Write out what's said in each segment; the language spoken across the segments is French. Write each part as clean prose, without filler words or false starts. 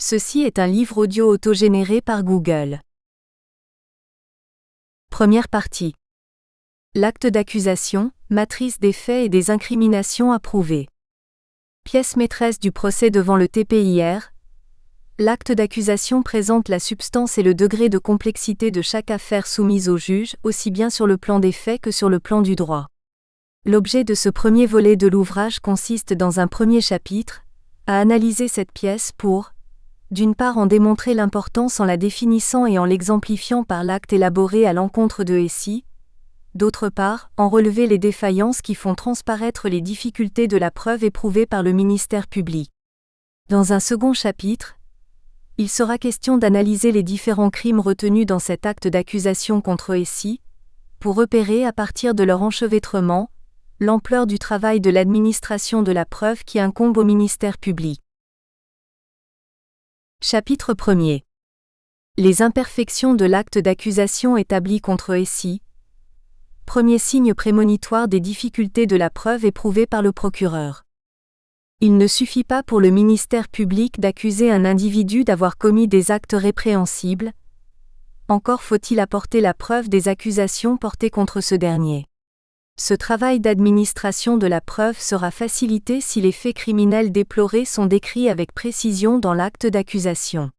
Ceci est un livre audio autogénéré par Google. Première partie. L'acte d'accusation, matrice des faits et des incriminations approuvées. Pièce maîtresse du procès devant le TPIR. L'acte d'accusation présente la substance et le degré de complexité de chaque affaire soumise au juge, aussi bien sur le plan des faits que sur le plan du droit. L'objet de ce premier volet de l'ouvrage consiste dans un premier chapitre, à analyser cette pièce pour, d'une part en démontrer l'importance en la définissant et en l'exemplifiant par l'acte élaboré à l'encontre de Hessy, d'autre part, en relever les défaillances qui font transparaître les difficultés de la preuve éprouvée par le ministère public. Dans un second chapitre, il sera question d'analyser les différents crimes retenus dans cet acte d'accusation contre Hessy, pour repérer à partir de leur enchevêtrement, l'ampleur du travail de l'administration de la preuve qui incombe au ministère public. Chapitre 1er. Les imperfections de l'acte d'accusation établi contre Hessy. Premier signe prémonitoire des difficultés de la preuve éprouvée par le procureur. Il ne suffit pas pour le ministère public d'accuser un individu d'avoir commis des actes répréhensibles. Encore faut-il apporter la preuve des accusations portées contre ce dernier. Ce travail d'administration de la preuve sera facilité si les faits criminels déplorés sont décrits avec précision dans l'acte d'accusation.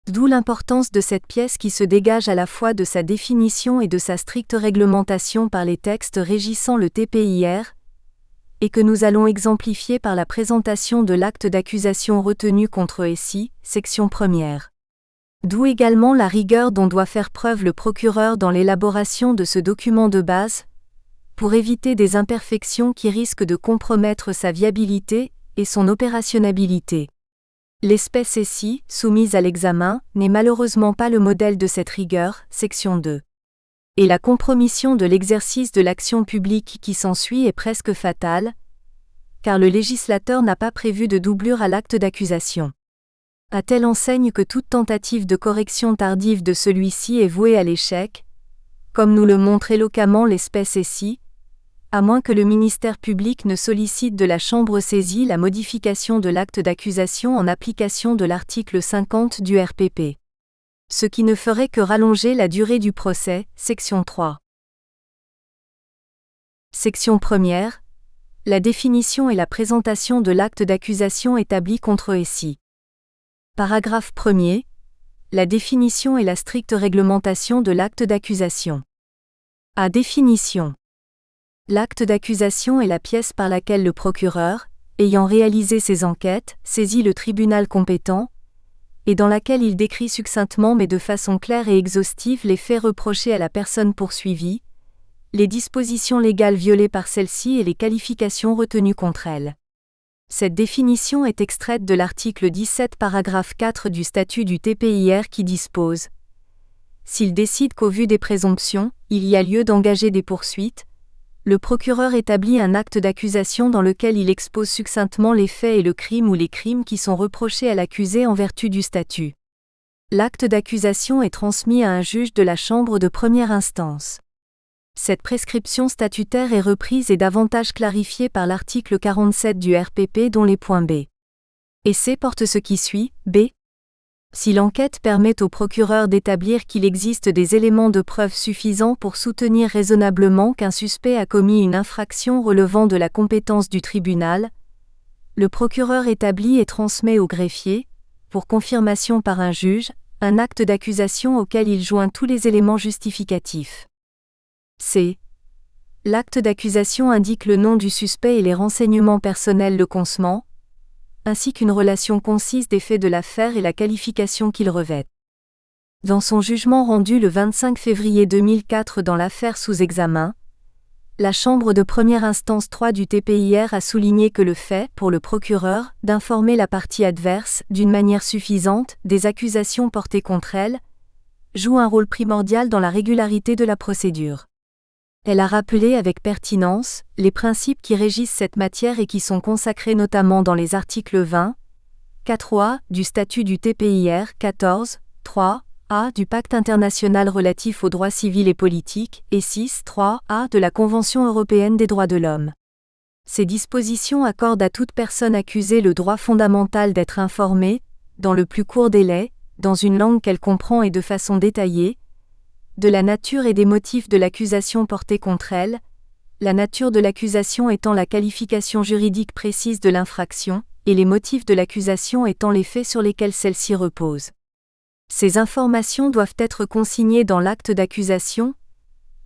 D'où l'importance de cette pièce qui se dégage à la fois de sa définition et de sa stricte réglementation par les textes régissant le TPIR, et que nous allons exemplifier par la présentation de l'acte d'accusation retenu contre Hessy, section 1ère. D'où également la rigueur dont doit faire preuve le procureur dans l'élaboration de ce document de base, pour éviter des imperfections qui risquent de compromettre sa viabilité et son opérationnalité. L'espèce Hessy, soumise à l'examen, n'est malheureusement pas le modèle de cette rigueur, section 2. Et la compromission de l'exercice de l'action publique qui s'ensuit est presque fatale, car le législateur n'a pas prévu de doublure à l'acte d'accusation. À telle enseigne que toute tentative de correction tardive de celui-ci est vouée à l'échec, comme nous le montre éloquemment l'espèce Hessy, à moins que le ministère public ne sollicite de la chambre saisie la modification de l'acte d'accusation en application de l'article 50 du RPP. Ce qui ne ferait que rallonger la durée du procès, section 3. Section 1ère. La définition et la présentation de l'acte d'accusation établi contre Hessy. Paragraphe 1er. La définition et la stricte réglementation de l'acte d'accusation. À définition. L'acte d'accusation est la pièce par laquelle le procureur, ayant réalisé ses enquêtes, saisit le tribunal compétent, et dans laquelle il décrit succinctement mais de façon claire et exhaustive les faits reprochés à la personne poursuivie, les dispositions légales violées par celle-ci et les qualifications retenues contre elle. Cette définition est extraite de l'article 17 paragraphe 4 du statut du TPIR qui dispose « S'il décide qu'au vu des présomptions, il y a lieu d'engager des poursuites, le procureur établit un acte d'accusation dans lequel il expose succinctement les faits et le crime ou les crimes qui sont reprochés à l'accusé en vertu du statut. L'acte d'accusation est transmis à un juge de la chambre de première instance. Cette prescription statutaire est reprise et davantage clarifiée par l'article 47 du RPP dont les points B et C portent ce qui suit, B. Si l'enquête permet au procureur d'établir qu'il existe des éléments de preuve suffisants pour soutenir raisonnablement qu'un suspect a commis une infraction relevant de la compétence du tribunal, le procureur établit et transmet au greffier, pour confirmation par un juge, un acte d'accusation auquel il joint tous les éléments justificatifs. C. L'acte d'accusation indique le nom du suspect et les renseignements personnels le concernant, ainsi qu'une relation concise des faits de l'affaire et la qualification qu'il revêt. Dans son jugement rendu le 25 février 2004 dans l'affaire sous examen, la Chambre de première instance 3 du TPIR a souligné que le fait, pour le procureur, d'informer la partie adverse, d'une manière suffisante, des accusations portées contre elle, joue un rôle primordial dans la régularité de la procédure. Elle a rappelé avec pertinence les principes qui régissent cette matière et qui sont consacrés notamment dans les articles 20, 4A du statut du TPIR, 14, 3A du Pacte international relatif aux droits civils et politiques, et 6, 3A de la Convention européenne des droits de l'homme. Ces dispositions accordent à toute personne accusée le droit fondamental d'être informée, dans le plus court délai, dans une langue qu'elle comprend et de façon détaillée, de la nature et des motifs de l'accusation portée contre elle, la nature de l'accusation étant la qualification juridique précise de l'infraction, et les motifs de l'accusation étant les faits sur lesquels celle-ci repose. Ces informations doivent être consignées dans l'acte d'accusation,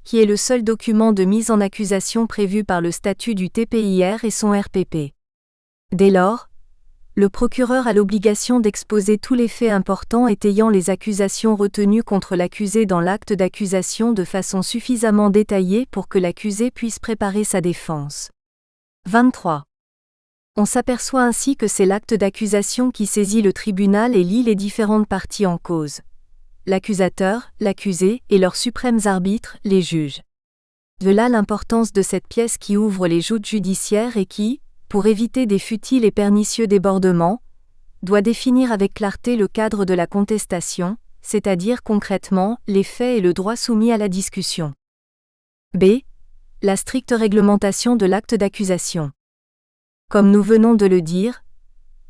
qui est le seul document de mise en accusation prévu par le statut du TPIR et son RPP. Dès lors, le procureur a l'obligation d'exposer tous les faits importants étayant les accusations retenues contre l'accusé dans l'acte d'accusation de façon suffisamment détaillée pour que l'accusé puisse préparer sa défense. 23. On s'aperçoit ainsi que c'est l'acte d'accusation qui saisit le tribunal et lie les différentes parties en cause. L'accusateur, l'accusé et leurs suprêmes arbitres, les juges. De là l'importance de cette pièce qui ouvre les joutes judiciaires et qui, pour éviter des futiles et pernicieux débordements, doit définir avec clarté le cadre de la contestation, c'est-à-dire concrètement les faits et le droit soumis à la discussion. B. La stricte réglementation de l'acte d'accusation. Comme nous venons de le dire,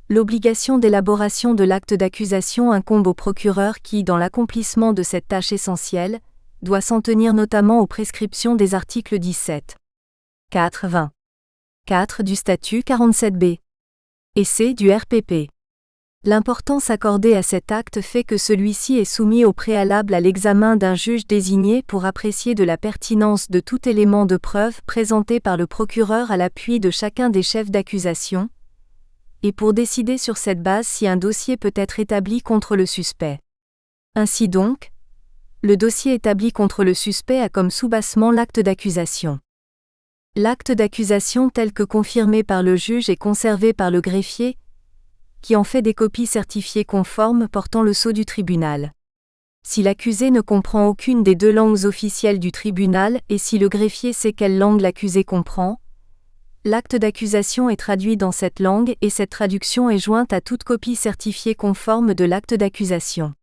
l'obligation d'élaboration de l'acte d'accusation incombe au procureur qui, dans l'accomplissement de cette tâche essentielle, doit s'en tenir notamment aux prescriptions des articles 17. 4. 20. 4 du statut 47b. Et C du RPP. L'importance accordée à cet acte fait que celui-ci est soumis au préalable à l'examen d'un juge désigné pour apprécier de la pertinence de tout élément de preuve présenté par le procureur à l'appui de chacun des chefs d'accusation, et pour décider sur cette base si un dossier peut être établi contre le suspect. Ainsi donc, le dossier établi contre le suspect a comme sous-bassement l'acte d'accusation. L'acte d'accusation tel que confirmé par le juge est conservé par le greffier, qui en fait des copies certifiées conformes portant le sceau du tribunal. Si l'accusé ne comprend aucune des deux langues officielles du tribunal et si le greffier sait quelle langue l'accusé comprend, l'acte d'accusation est traduit dans cette langue et cette traduction est jointe à toute copie certifiée conforme de l'acte d'accusation.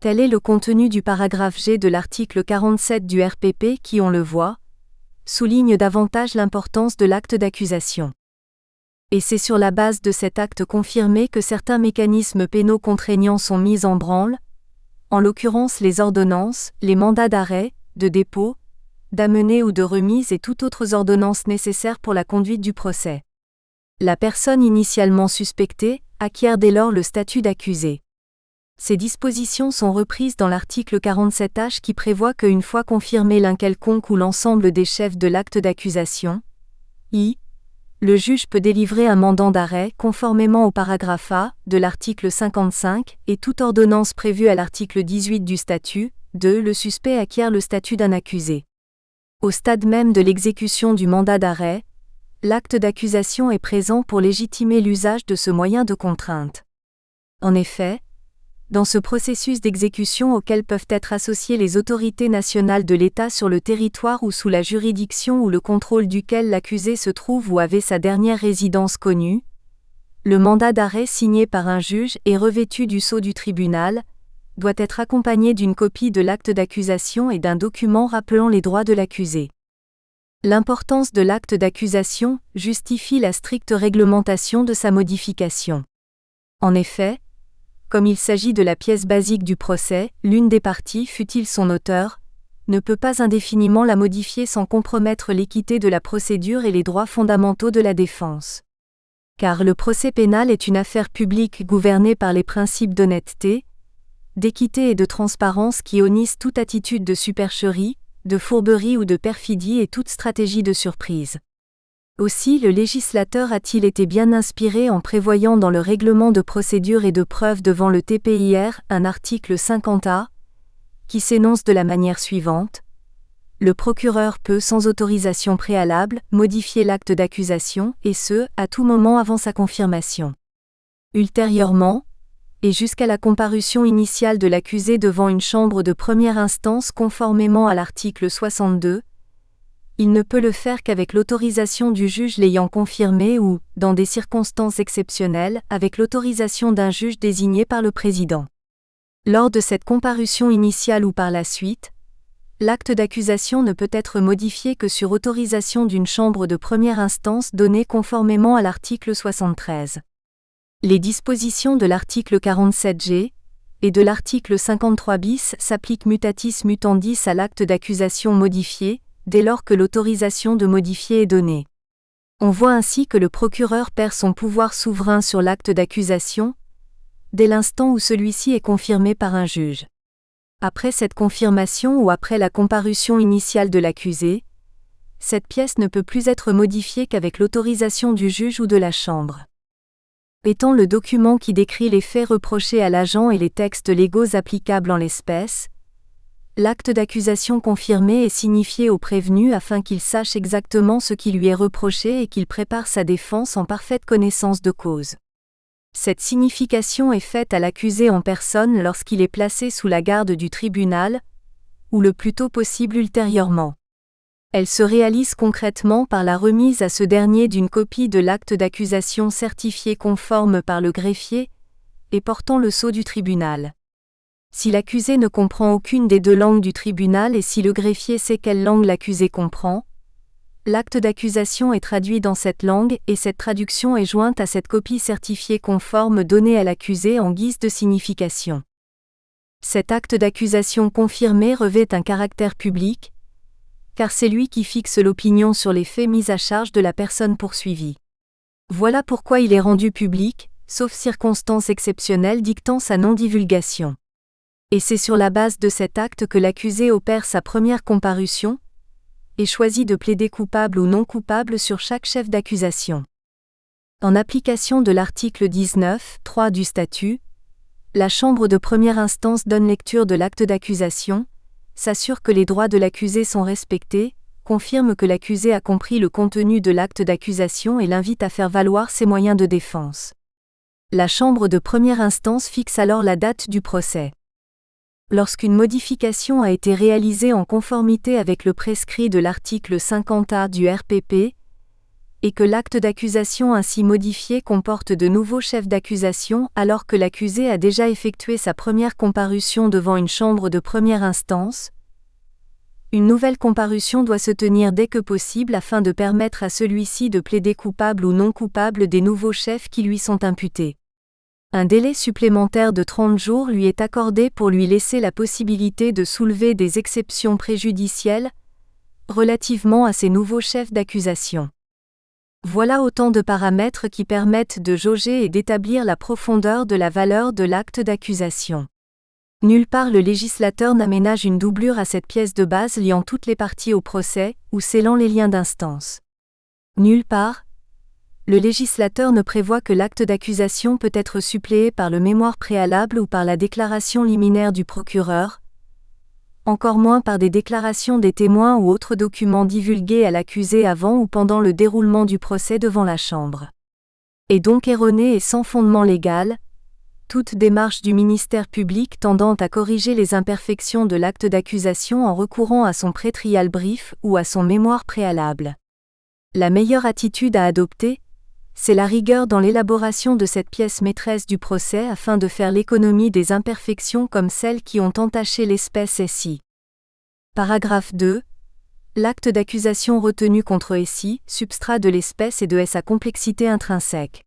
Tel est le contenu du paragraphe G de l'article 47 du RPP qui, on le voit, souligne davantage l'importance de l'acte d'accusation. Et c'est sur la base de cet acte confirmé que certains mécanismes pénaux contraignants sont mis en branle, en l'occurrence les ordonnances, les mandats d'arrêt, de dépôt, d'amener ou de remise et toutes autres ordonnances nécessaires pour la conduite du procès. La personne initialement suspectée acquiert dès lors le statut d'accusé. Ces dispositions sont reprises dans l'article 47H qui prévoit qu'une fois confirmé l'un quelconque ou l'ensemble des chefs de l'acte d'accusation, le juge peut délivrer un mandat d'arrêt conformément au paragraphe A de l'article 55 et toute ordonnance prévue à l'article 18 du statut, le suspect acquiert le statut d'un accusé. Au stade même de l'exécution du mandat d'arrêt, l'acte d'accusation est présent pour légitimer l'usage de ce moyen de contrainte. En effet, dans ce processus d'exécution auquel peuvent être associées les autorités nationales de l'État sur le territoire ou sous la juridiction ou le contrôle duquel l'accusé se trouve ou avait sa dernière résidence connue, le mandat d'arrêt signé par un juge et revêtu du sceau du tribunal, doit être accompagné d'une copie de l'acte d'accusation et d'un document rappelant les droits de l'accusé. L'importance de l'acte d'accusation justifie la stricte réglementation de sa modification. En effet, comme il s'agit de la pièce basique du procès, l'une des parties, fût-il son auteur, ne peut pas indéfiniment la modifier sans compromettre l'équité de la procédure et les droits fondamentaux de la défense. Car le procès pénal est une affaire publique gouvernée par les principes d'honnêteté, d'équité et de transparence qui honnissent toute attitude de supercherie, de fourberie ou de perfidie et toute stratégie de surprise. Aussi le législateur a-t-il été bien inspiré en prévoyant dans le règlement de procédure et de preuve devant le TPIR un article 50A, qui s'énonce de la manière suivante. Le procureur peut, sans autorisation préalable, modifier l'acte d'accusation, et ce, à tout moment avant sa confirmation. Ultérieurement, et jusqu'à la comparution initiale de l'accusé devant une chambre de première instance conformément à l'article 62, il ne peut le faire qu'avec l'autorisation du juge l'ayant confirmé ou, dans des circonstances exceptionnelles, avec l'autorisation d'un juge désigné par le président. Lors de cette comparution initiale ou par la suite, l'acte d'accusation ne peut être modifié que sur autorisation d'une chambre de première instance donnée conformément à l'article 73. Les dispositions de l'article 47G et de l'article 53 bis s'appliquent mutatis mutandis à l'acte d'accusation modifié, dès lors que l'autorisation de modifier est donnée. On voit ainsi que le procureur perd son pouvoir souverain sur l'acte d'accusation, dès l'instant où celui-ci est confirmé par un juge. Après cette confirmation ou après la comparution initiale de l'accusé, cette pièce ne peut plus être modifiée qu'avec l'autorisation du juge ou de la chambre. Étant le document qui décrit les faits reprochés à l'agent et les textes légaux applicables en l'espèce, l'acte d'accusation confirmé est signifié au prévenu afin qu'il sache exactement ce qui lui est reproché et qu'il prépare sa défense en parfaite connaissance de cause. Cette signification est faite à l'accusé en personne lorsqu'il est placé sous la garde du tribunal, ou le plus tôt possible ultérieurement. Elle se réalise concrètement par la remise à ce dernier d'une copie de l'acte d'accusation certifié conforme par le greffier et portant le sceau du tribunal. Si l'accusé ne comprend aucune des deux langues du tribunal et si le greffier sait quelle langue l'accusé comprend, l'acte d'accusation est traduit dans cette langue et cette traduction est jointe à cette copie certifiée conforme donnée à l'accusé en guise de signification. Cet acte d'accusation confirmé revêt un caractère public, car c'est lui qui fixe l'opinion sur les faits mis à charge de la personne poursuivie. Voilà pourquoi il est rendu public, sauf circonstances exceptionnelles dictant sa non-divulgation. Et c'est sur la base de cet acte que l'accusé opère sa première comparution, et choisit de plaider coupable ou non coupable sur chaque chef d'accusation. En application de l'article 19.3 du statut, la Chambre de première instance donne lecture de l'acte d'accusation, s'assure que les droits de l'accusé sont respectés, confirme que l'accusé a compris le contenu de l'acte d'accusation et l'invite à faire valoir ses moyens de défense. La Chambre de première instance fixe alors la date du procès. Lorsqu'une modification a été réalisée en conformité avec le prescrit de l'article 50A du RPP, et que l'acte d'accusation ainsi modifié comporte de nouveaux chefs d'accusation alors que l'accusé a déjà effectué sa première comparution devant une chambre de première instance, une nouvelle comparution doit se tenir dès que possible afin de permettre à celui-ci de plaider coupable ou non coupable des nouveaux chefs qui lui sont imputés. Un délai supplémentaire de 30 jours lui est accordé pour lui laisser la possibilité de soulever des exceptions préjudicielles relativement à ces nouveaux chefs d'accusation. Voilà autant de paramètres qui permettent de jauger et d'établir la profondeur de la valeur de l'acte d'accusation. Nulle part le législateur n'aménage une doublure à cette pièce de base liant toutes les parties au procès, ou scellant les liens d'instance. Nulle part, le législateur ne prévoit que l'acte d'accusation peut être suppléé par le mémoire préalable ou par la déclaration liminaire du procureur, encore moins par des déclarations des témoins ou autres documents divulgués à l'accusé avant ou pendant le déroulement du procès devant la Chambre. Est donc erronée et sans fondement légal, toute démarche du ministère public tendant à corriger les imperfections de l'acte d'accusation en recourant à son pré-trial brief ou à son mémoire préalable. La meilleure attitude à adopter, c'est la rigueur dans l'élaboration de cette pièce maîtresse du procès afin de faire l'économie des imperfections comme celles qui ont entaché l'espèce SI. Paragraphe 2. L'acte d'accusation retenu contre SI, substrat de l'espèce et de sa complexité intrinsèque.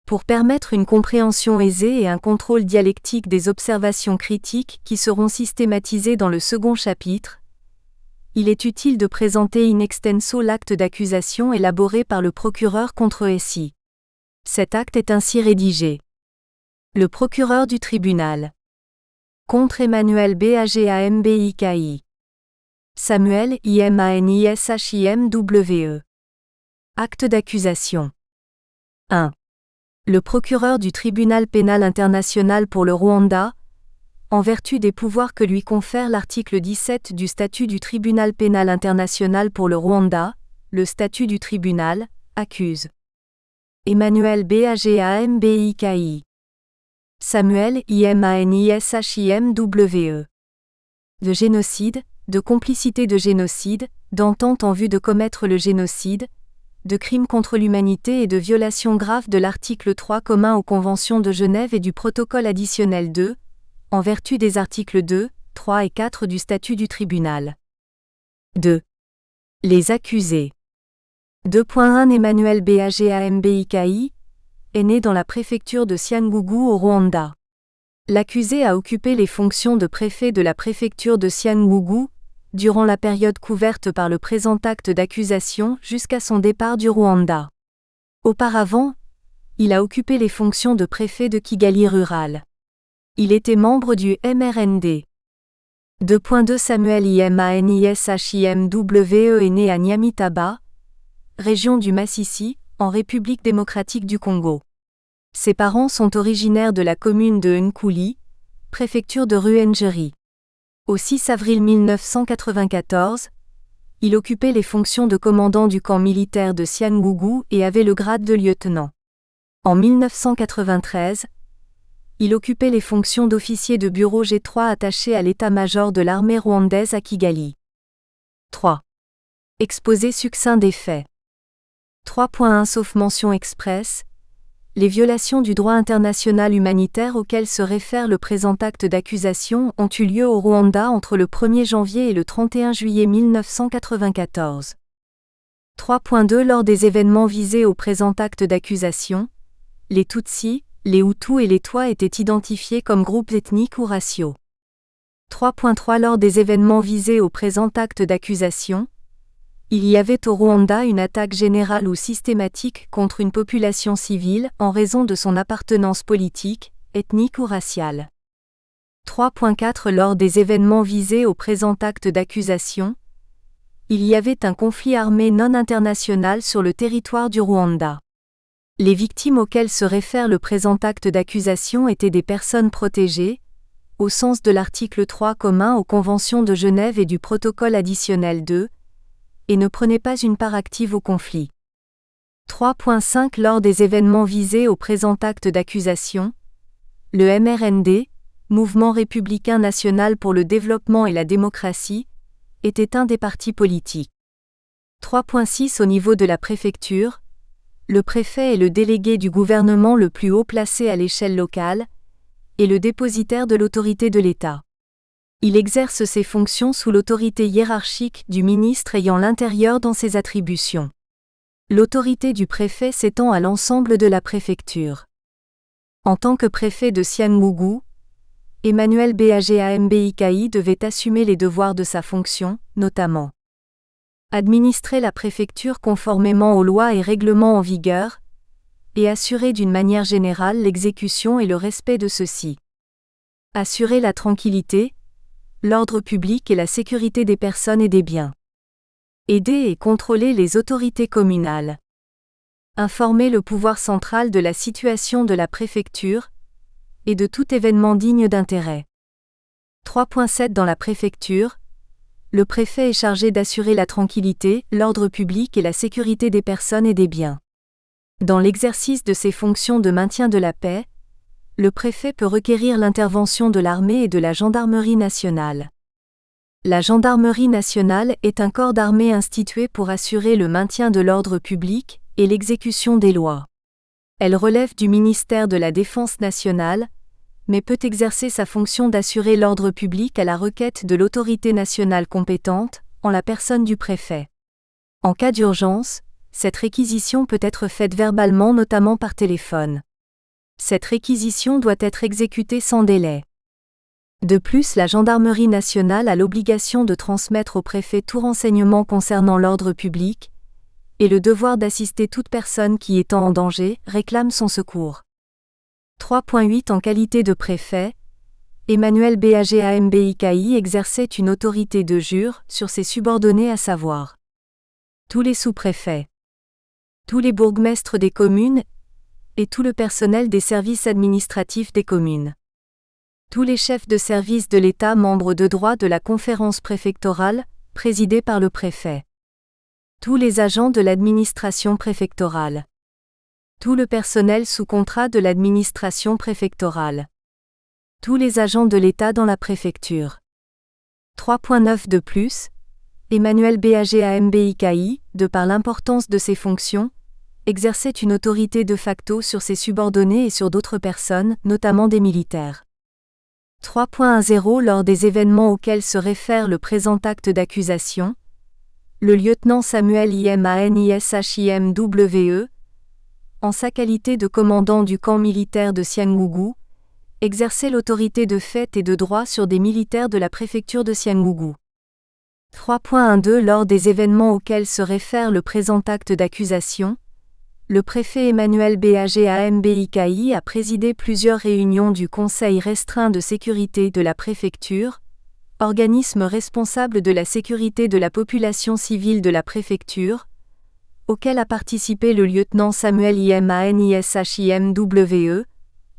Pour permettre une compréhension aisée et un contrôle dialectique des observations critiques qui seront systématisées dans le second chapitre, il est utile de présenter in extenso l'acte d'accusation élaboré par le procureur contre SI. Cet acte est ainsi rédigé. Le procureur du tribunal. Contre Emmanuel BagamBIKI. Samuel IMANISHIMWE. Acte d'accusation. 1. Le procureur du tribunal pénal international pour le Rwanda, en vertu des pouvoirs que lui confère l'article 17 du statut du tribunal pénal international pour le Rwanda, le statut du tribunal, accuse Emmanuel BagamBIKI. Samuel IMANISHIMWE. De génocide, de complicité de génocide, d'entente en vue de commettre le génocide, de crimes contre l'humanité et de violation grave de l'article 3 commun aux Conventions de Genève et du protocole additionnel 2, en vertu des articles 2, 3 et 4 du statut du tribunal. 2. Les accusés. 2.1 Emmanuel BagamBIKI, est né dans la préfecture de Cyangugu au Rwanda. L'accusé a occupé les fonctions de préfet de la préfecture de Cyangugu durant la période couverte par le présent acte d'accusation jusqu'à son départ du Rwanda. Auparavant, il a occupé les fonctions de préfet de Kigali rural. Il était membre du MRND. 2.2 Samuel Imanishimwe est né à Nyamitaba, région du Masisi, en République démocratique du Congo. Ses parents sont originaires de la commune de Nkuli, préfecture de Ruhengeri. Au 6 avril 1994, il occupait les fonctions de commandant du camp militaire de Cyangugu et avait le grade de lieutenant. En 1993, il occupait les fonctions d'officier de bureau G3 attaché à l'état-major de l'armée rwandaise à Kigali. 3. Exposé succinct des faits. 3.1 Sauf mention expresse, les violations du droit international humanitaire auxquelles se réfère le présent acte d'accusation ont eu lieu au Rwanda entre le 1er janvier et le 31 juillet 1994. 3.2 Lors des événements visés au présent acte d'accusation, les Tutsis, les Hutus et les Twa étaient identifiés comme groupes ethniques ou raciaux. 3.3 Lors des événements visés au présent acte d'accusation, il y avait au Rwanda une attaque générale ou systématique contre une population civile en raison de son appartenance politique, ethnique ou raciale. 3.4 Lors des événements visés au présent acte d'accusation, il y avait un conflit armé non international sur le territoire du Rwanda. Les victimes auxquelles se réfère le présent acte d'accusation étaient des personnes protégées, au sens de l'article 3 commun aux Conventions de Genève et du protocole additionnel 2, et ne prenaient pas une part active au conflit. 3.5 Lors des événements visés au présent acte d'accusation, le MRND, Mouvement républicain national pour le développement et la démocratie, était un des partis politiques. 3.6 Au niveau de la préfecture, le préfet est le délégué du gouvernement le plus haut placé à l'échelle locale, et le dépositaire de l'autorité de l'État. Il exerce ses fonctions sous l'autorité hiérarchique du ministre ayant l'intérieur dans ses attributions. L'autorité du préfet s'étend à l'ensemble de la préfecture. En tant que préfet de Cyangugu, Emmanuel Bajambiki devait assumer les devoirs de sa fonction, notamment administrer la préfecture conformément aux lois et règlements en vigueur, et assurer d'une manière générale l'exécution et le respect de ceux-ci. Assurer la tranquillité, l'ordre public et la sécurité des personnes et des biens. Aider et contrôler les autorités communales. Informer le pouvoir central de la situation de la préfecture et de tout événement digne d'intérêt. 3.7 Dans la préfecture, le préfet est chargé d'assurer la tranquillité, l'ordre public et la sécurité des personnes et des biens. Dans l'exercice de ses fonctions de maintien de la paix, le préfet peut requérir l'intervention de l'armée et de la gendarmerie nationale. La gendarmerie nationale est un corps d'armée institué pour assurer le maintien de l'ordre public et l'exécution des lois. Elle relève du ministère de la Défense nationale, mais peut exercer sa fonction d'assurer l'ordre public à la requête de l'autorité nationale compétente, en la personne du préfet. En cas d'urgence, cette réquisition peut être faite verbalement, notamment par téléphone. Cette réquisition doit être exécutée sans délai. De plus, la gendarmerie nationale a l'obligation de transmettre au préfet tout renseignement concernant l'ordre public, et le devoir d'assister toute personne qui, étant en danger, réclame son secours. 3.8 En qualité de préfet, Emmanuel Bajambiki exerçait une autorité de jure sur ses subordonnés, à savoir tous les sous-préfets, tous les bourgmestres des communes et tout le personnel des services administratifs des communes. Tous les chefs de service de l'État membres de droit de la conférence préfectorale, présidée par le préfet. Tous les agents de l'administration préfectorale. Tout le personnel sous contrat de l'administration préfectorale. Tous les agents de l'État dans la préfecture. 3.9 De plus, Emmanuel Bajambiki, de par l'importance de ses fonctions, exerçait une autorité de facto sur ses subordonnés et sur d'autres personnes, notamment des militaires. 3.10 Lors des événements auxquels se réfère le présent acte d'accusation, le lieutenant Samuel Imanishimwe, en sa qualité de commandant du camp militaire de Cyangugu, exerçait l'autorité de fait et de droit sur des militaires de la préfecture de Cyangugu. 3.12 Lors des événements auxquels se réfère le présent acte d'accusation, le préfet Emmanuel Bajambiki a présidé plusieurs réunions du Conseil restreint de sécurité de la préfecture, organisme responsable de la sécurité de la population civile de la préfecture, auquel a participé le lieutenant Samuel Imanishimwe,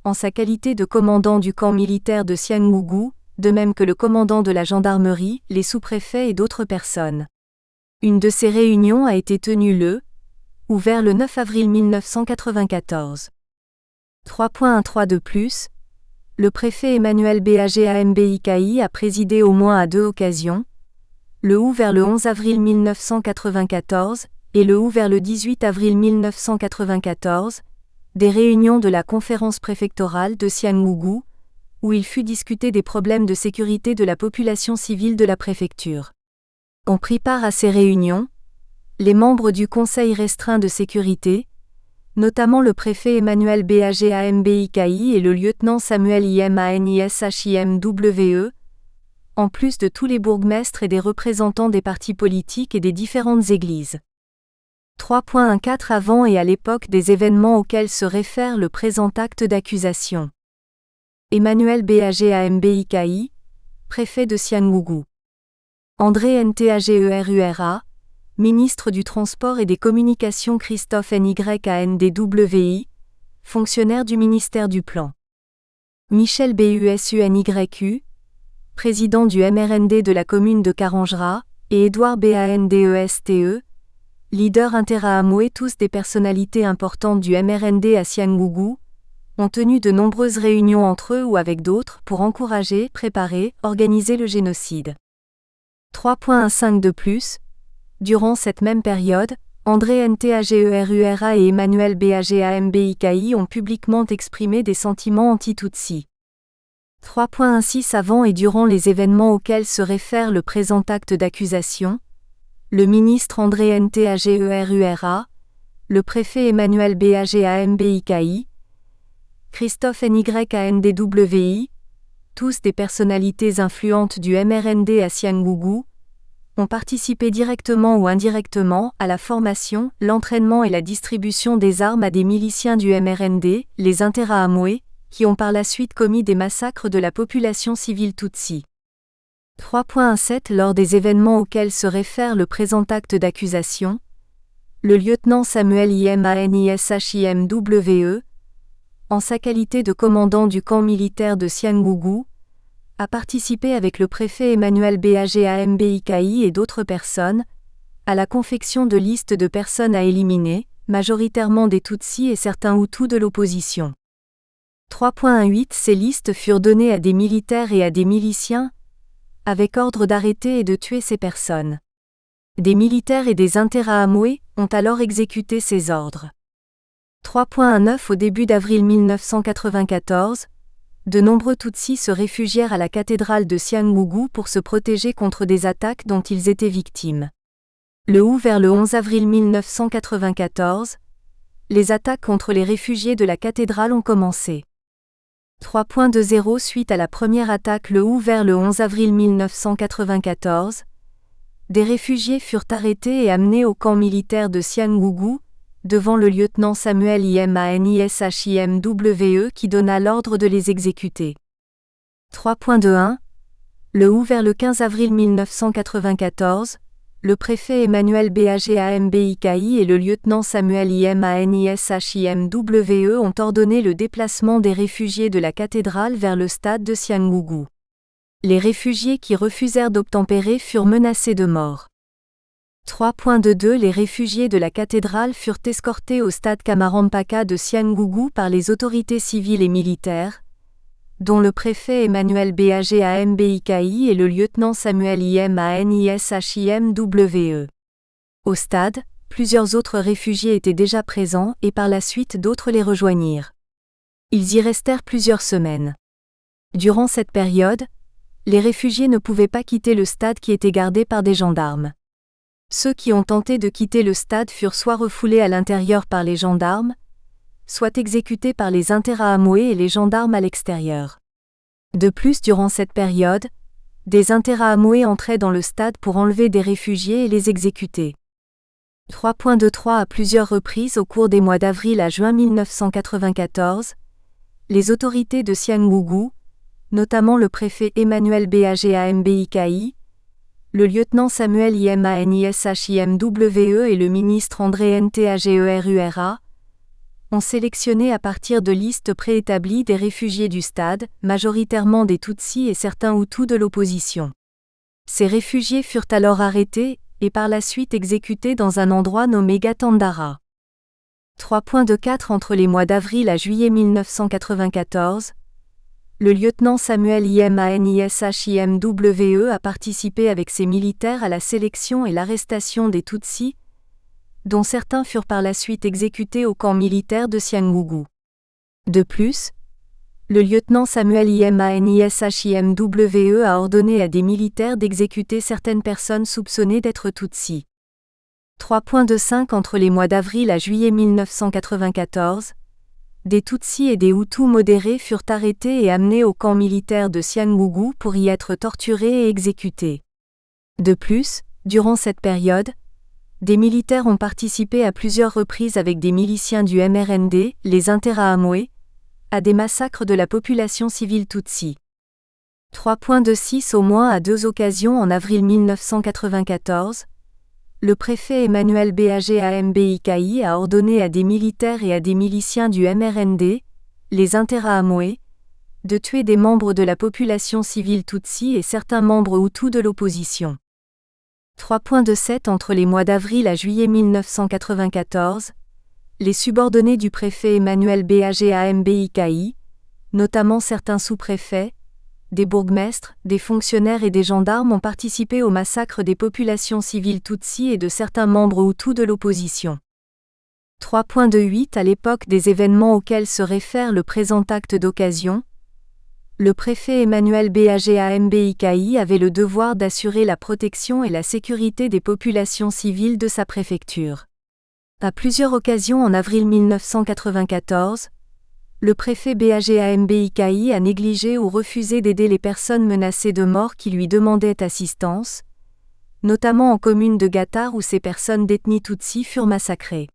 en sa qualité de commandant du camp militaire de Cyangugu, de même que le commandant de la gendarmerie, les sous-préfets et d'autres personnes. Une de ces réunions a été tenue vers le 9 avril 1994. 3.13 De plus, le préfet Emmanuel Bajambiki a présidé au moins à 2 occasions, vers le 11 avril 1994 et vers le 18 avril 1994, des réunions de la conférence préfectorale de Cyangugu, où il fut discuté des problèmes de sécurité de la population civile de la préfecture. Ont pris part à ces réunions les membres du Conseil restreint de sécurité, notamment le préfet Emmanuel Bajambiki et le lieutenant Samuel Imanishimwe, en plus de tous les bourgmestres et des représentants des partis politiques et des différentes églises. 3.14 Avant et à l'époque des événements auxquels se réfère le présent acte d'accusation. Emmanuel Bajambiki, préfet de Cyangugu. André Ntagerura, ministre du Transport et des Communications. Christophe Nyandwi, fonctionnaire du ministère du Plan. Michel Busunyq, président du MRND de la commune de Karanjra, et Édouard Bandeste, leader interahamwe, tous des personnalités importantes du MRND à Cyangugu, ont tenu de nombreuses réunions entre eux ou avec d'autres pour encourager, préparer, organiser le génocide. 3.15 De plus, durant cette même période, André Ntagerura et Emmanuel Bajambiki ont publiquement exprimé des sentiments anti-Tutsi. 3.16 Avant et durant les événements auxquels se réfère le présent acte d'accusation, le ministre André Ntagerura, le préfet Emmanuel Bajambiki, Christophe Nyandwi, tous des personnalités influentes du MRND à Cyangugu, ont participé directement ou indirectement à la formation, l'entraînement et la distribution des armes à des miliciens du MRND, les Interahamwe, qui ont par la suite commis des massacres de la population civile Tutsi. 3.17 Lors des événements auxquels se réfère le présent acte d'accusation, le lieutenant Samuel Imanishimwe, en sa qualité de commandant du camp militaire de Cyangugu, a participé avec le préfet Emmanuel Bajambiki et d'autres personnes, à la confection de listes de personnes à éliminer, majoritairement des Tutsis et certains Hutus de l'opposition. 3.18 Ces listes furent données à des militaires et à des miliciens, avec ordre d'arrêter et de tuer ces personnes. Des militaires et des Interahamwe ont alors exécuté ces ordres. 3.19 Au début d'avril 1994, de nombreux Tutsis se réfugièrent à la cathédrale de Cyangugu pour se protéger contre des attaques dont ils étaient victimes. Vers le 11 avril 1994, les attaques contre les réfugiés de la cathédrale ont commencé. 3.20 Suite à la première attaque vers le 11 avril 1994, des réfugiés furent arrêtés et amenés au camp militaire de Cyangugu, devant le lieutenant Samuel Imanishimwe qui donna l'ordre de les exécuter. 3.21 Vers le 15 avril 1994, le préfet Emmanuel Bajambiki et le lieutenant Samuel Imanishimwe ont ordonné le déplacement des réfugiés de la cathédrale vers le stade de Cyangugu. Les réfugiés qui refusèrent d'obtempérer furent menacés de mort. 3.22 Les réfugiés de la cathédrale furent escortés au stade Kamarampaka de Cyangugu par les autorités civiles et militaires, dont le préfet Emmanuel Bajambiki et le lieutenant Samuel Imanishimwe. Au stade, plusieurs autres réfugiés étaient déjà présents et par la suite d'autres les rejoignirent. Ils y restèrent plusieurs semaines. Durant cette période, les réfugiés ne pouvaient pas quitter le stade qui était gardé par des gendarmes. Ceux qui ont tenté de quitter le stade furent soit refoulés à l'intérieur par les gendarmes, soit exécutés par les Interahamwe et les gendarmes à l'extérieur. De plus, durant cette période, des Interahamwe entraient dans le stade pour enlever des réfugiés et les exécuter. 3.23 À plusieurs reprises au cours des mois d'avril à juin 1994, les autorités de Cyangugu, notamment le préfet Emmanuel Bagambiki, le lieutenant Samuel Imanishimwe et le ministre André Ntagerura, ont sélectionné à partir de listes préétablies des réfugiés du stade, majoritairement des Tutsis et certains Hutus de l'opposition. Ces réfugiés furent alors arrêtés et par la suite exécutés dans un endroit nommé Gatandara. 3.24 Entre les mois d'avril à juillet 1994, le lieutenant Samuel Imanishimwe a participé avec ses militaires à la sélection et l'arrestation des Tutsis, dont certains furent par la suite exécutés au camp militaire de Cyangugu. De plus, le lieutenant Samuel Imanishimwe a ordonné à des militaires d'exécuter certaines personnes soupçonnées d'être Tutsis. 3.25 Entre les mois d'avril à juillet 1994, des Tutsis et des Hutus modérés furent arrêtés et amenés au camp militaire de Cyangugu pour y être torturés et exécutés. De plus, durant cette période, des militaires ont participé à plusieurs reprises avec des miliciens du MRND, les Interahamwe, à des massacres de la population civile Tutsi. 3.26 Au moins à 2 occasions en avril 1994, le préfet Emmanuel Bagambiki a ordonné à des militaires et à des miliciens du MRND, les Interahamwe, de tuer des membres de la population civile Tutsi et certains membres Hutus de l'opposition. 3.27 Entre les mois d'avril à juillet 1994, les subordonnés du préfet Emmanuel Bagambiki, notamment certains sous-préfets, des bourgmestres, des fonctionnaires et des gendarmes ont participé au massacre des populations civiles Tutsis et de certains membres Hutus de l'opposition. 3.28 À l'époque des événements auxquels se réfère le présent acte d'occasion, le préfet Emmanuel Bagambiki avait le devoir d'assurer la protection et la sécurité des populations civiles de sa préfecture. À plusieurs occasions en avril 1994, le préfet Bagambiki a négligé ou refusé d'aider les personnes menacées de mort qui lui demandaient assistance, notamment en commune de Gatar où ces personnes d'ethnie Tutsi furent massacrées.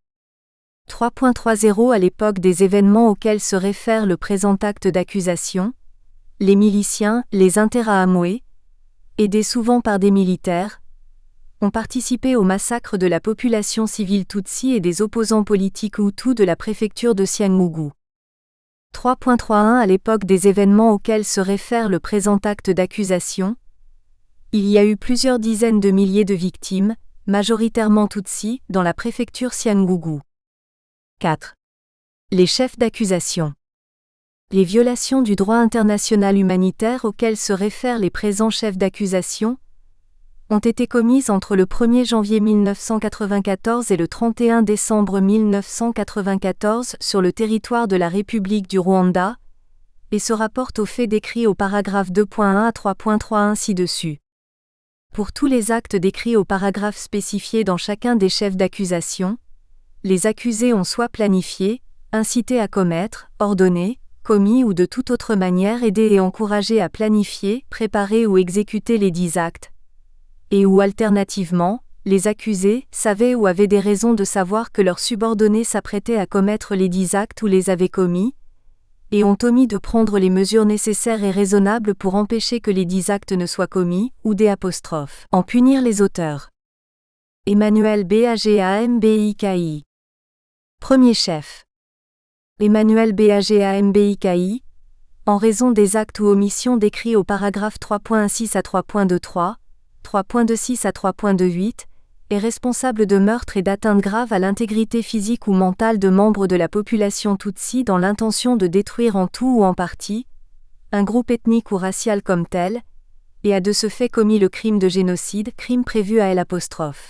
3.30 À l'époque des événements auxquels se réfère le présent acte d'accusation, les miliciens, les Interahamwe, aidés souvent par des militaires, ont participé au massacre de la population civile Tutsi et des opposants politiques Hutus de la préfecture de Cyangugu. 3.31 À l'époque des événements auxquels se réfère le présent acte d'accusation, il y a eu plusieurs dizaines de milliers de victimes, majoritairement Tutsis, dans la préfecture Cyangugu. 4. Les chefs d'accusation. Les violations du droit international humanitaire auxquelles se réfèrent les présents chefs d'accusation ont été commises entre le 1er janvier 1994 et le 31 décembre 1994 sur le territoire de la République du Rwanda, et se rapportent aux faits décrits au paragraphe 2.1 à 3.31 ci-dessus. Pour tous les actes décrits au paragraphe spécifié dans chacun des chefs d'accusation, les accusés ont soit planifié, incité à commettre, ordonné, commis ou de toute autre manière aidé et encouragé à planifier, préparer ou exécuter les dits actes, et ou alternativement, les accusés savaient ou avaient des raisons de savoir que leurs subordonnés s'apprêtaient à commettre les dits actes ou les avaient commis, et ont omis de prendre les mesures nécessaires et raisonnables pour empêcher que les dits actes ne soient commis, ou en punir les auteurs. Emmanuel Bagambiki. Premier chef. Emmanuel Bagambiki, en raison des actes ou omissions décrits au paragraphe 3.16 à 3.23, 3.26 à 3.28, est responsable de meurtre et d'atteinte grave à l'intégrité physique ou mentale de membres de la population Tutsi dans l'intention de détruire en tout ou en partie un groupe ethnique ou racial comme tel, et a de ce fait commis le crime de génocide, crime prévu à L'.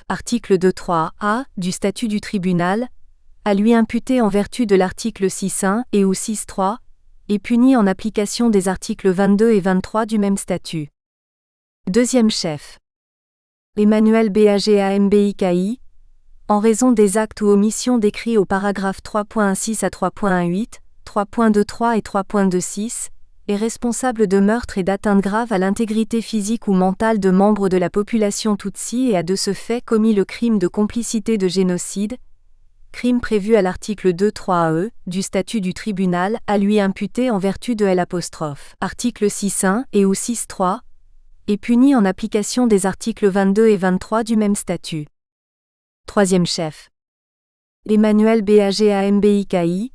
Article 2.3a du statut du tribunal, à lui imputé en vertu de l'article 6.1 et ou 6.3, et puni en application des articles 22 et 23 du même statut. Deuxième chef. Emmanuel Bagambiki, en raison des actes ou omissions décrits au paragraphe 3.16 à 3.18, 3.23 et 3.26, est responsable de meurtre et d'atteinte grave à l'intégrité physique ou mentale de membres de la population Tutsi et a de ce fait commis le crime de complicité de génocide, crime prévu à l'article 2.3e du statut du tribunal, à lui imputé en vertu de L'. Article 6.1 et ou 6.3, est puni en application des articles 22 et 23 du même statut. Troisième chef. Emmanuel Bagambiki,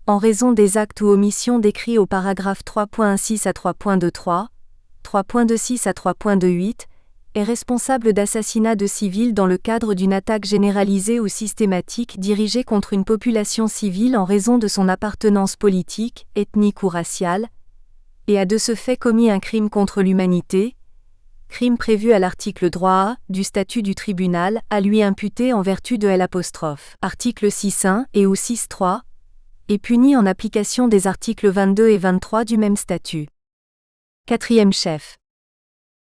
en raison des actes ou omissions décrits au paragraphe 3.16 à 3.23, 3.26 à 3.28, est responsable d'assassinat de civils dans le cadre d'une attaque généralisée ou systématique dirigée contre une population civile en raison de son appartenance politique, ethnique ou raciale, et a de ce fait commis un crime contre l'humanité, crime prévu à l'article 3A du statut du tribunal, à lui imputé en vertu de L'. Article 6.1 et ou 6.3, est puni en application des articles 22 et 23 du même statut. Quatrième chef.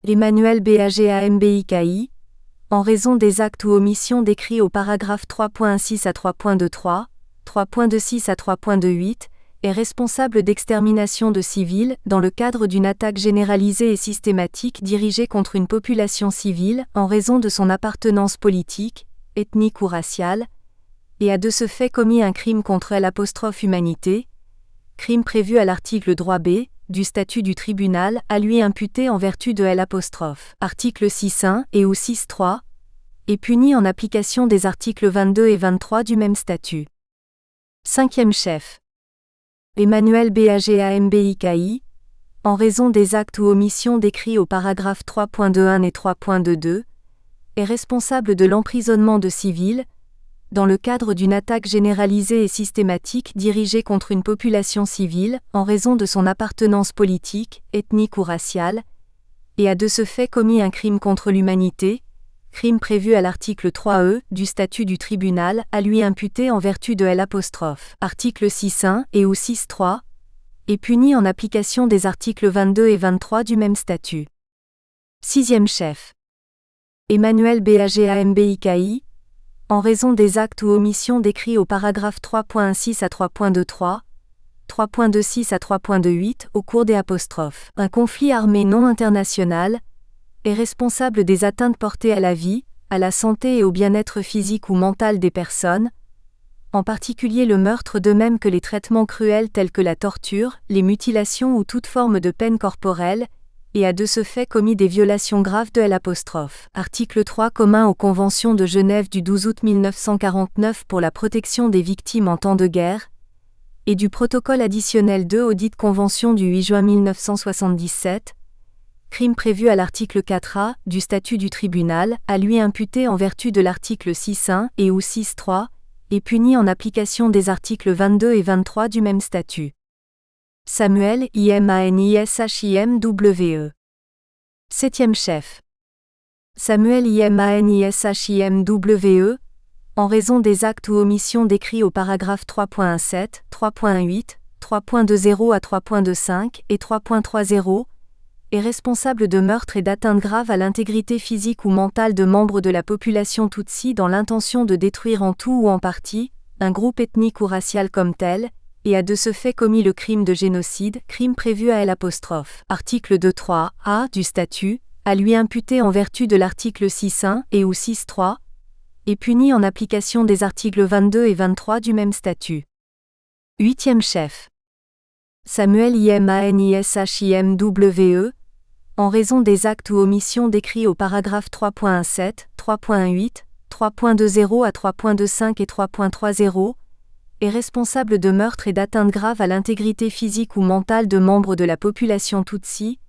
Emmanuel Bagambiki, en raison des actes ou omissions décrits au paragraphe 3.16 à 3.23, 3.26 à 3.28, est responsable d'extermination de civils dans le cadre d'une attaque généralisée et systématique dirigée contre une population civile en raison de son appartenance politique, ethnique ou raciale, et a de ce fait commis un crime contre l'humanité, crime prévu à l'article 3b du statut du tribunal, à lui imputé en vertu de L'. Article 6.1 et ou 6.3, est puni en application des articles 22 et 23 du même statut. Cinquième chef. Emmanuel Bagambiki, en raison des actes ou omissions décrits au paragraphe 3.21 et 3.22, est responsable de l'emprisonnement de civils, dans le cadre d'une attaque généralisée et systématique dirigée contre une population civile en raison de son appartenance politique, ethnique ou raciale, et a de ce fait commis un crime contre l'humanité, crime prévu à l'article 3e du statut du tribunal, à lui imputé en vertu de L'. Article 6.1 et ou 6.3, est puni en application des articles 22 et 23 du même statut. Sixième chef. Emmanuel Bagambiki, en raison des actes ou omissions décrits au paragraphe 3.16 à 3.23, 3.26 à 3.28 au cours des apostrophes. Un conflit armé non international, est responsable des atteintes portées à la vie, à la santé et au bien-être physique ou mental des personnes, en particulier le meurtre de même que les traitements cruels tels que la torture, les mutilations ou toute forme de peine corporelle, et a de ce fait commis des violations graves de L'. Article 3 commun aux Conventions de Genève du 12 août 1949 pour la protection des victimes en temps de guerre, et du protocole additionnel 2 aux dites conventions du 8 juin 1977, crime prévu à l'article 4A du statut du tribunal, à lui imputé en vertu de l'article 6.1 et ou 6.3, est puni en application des articles 22 et 23 du même statut. Samuel Imanishimwe. Septième chef. Samuel Imanishimwe, en raison des actes ou omissions décrits au paragraphe 3.17, 3.8, 3.20 à 3.25 et 3.30, est responsable de meurtre et d'atteinte grave à l'intégrité physique ou mentale de membres de la population Tutsi dans l'intention de détruire en tout ou en partie un groupe ethnique ou racial comme tel, et a de ce fait commis le crime de génocide, crime prévu à L'. Article 2.3a du statut, à lui imputé en vertu de l'article 6.1 et ou 6.3, est puni en application des articles 22 et 23 du même statut. Huitième chef. Samuel Imanishimwe, en raison des actes ou omissions décrits au paragraphe 3.17, 3.8, 3.20 à 3.25 et 3.30, est responsable de meurtre et d'atteinte grave à l'intégrité physique ou mentale de membres de la population Tutsi,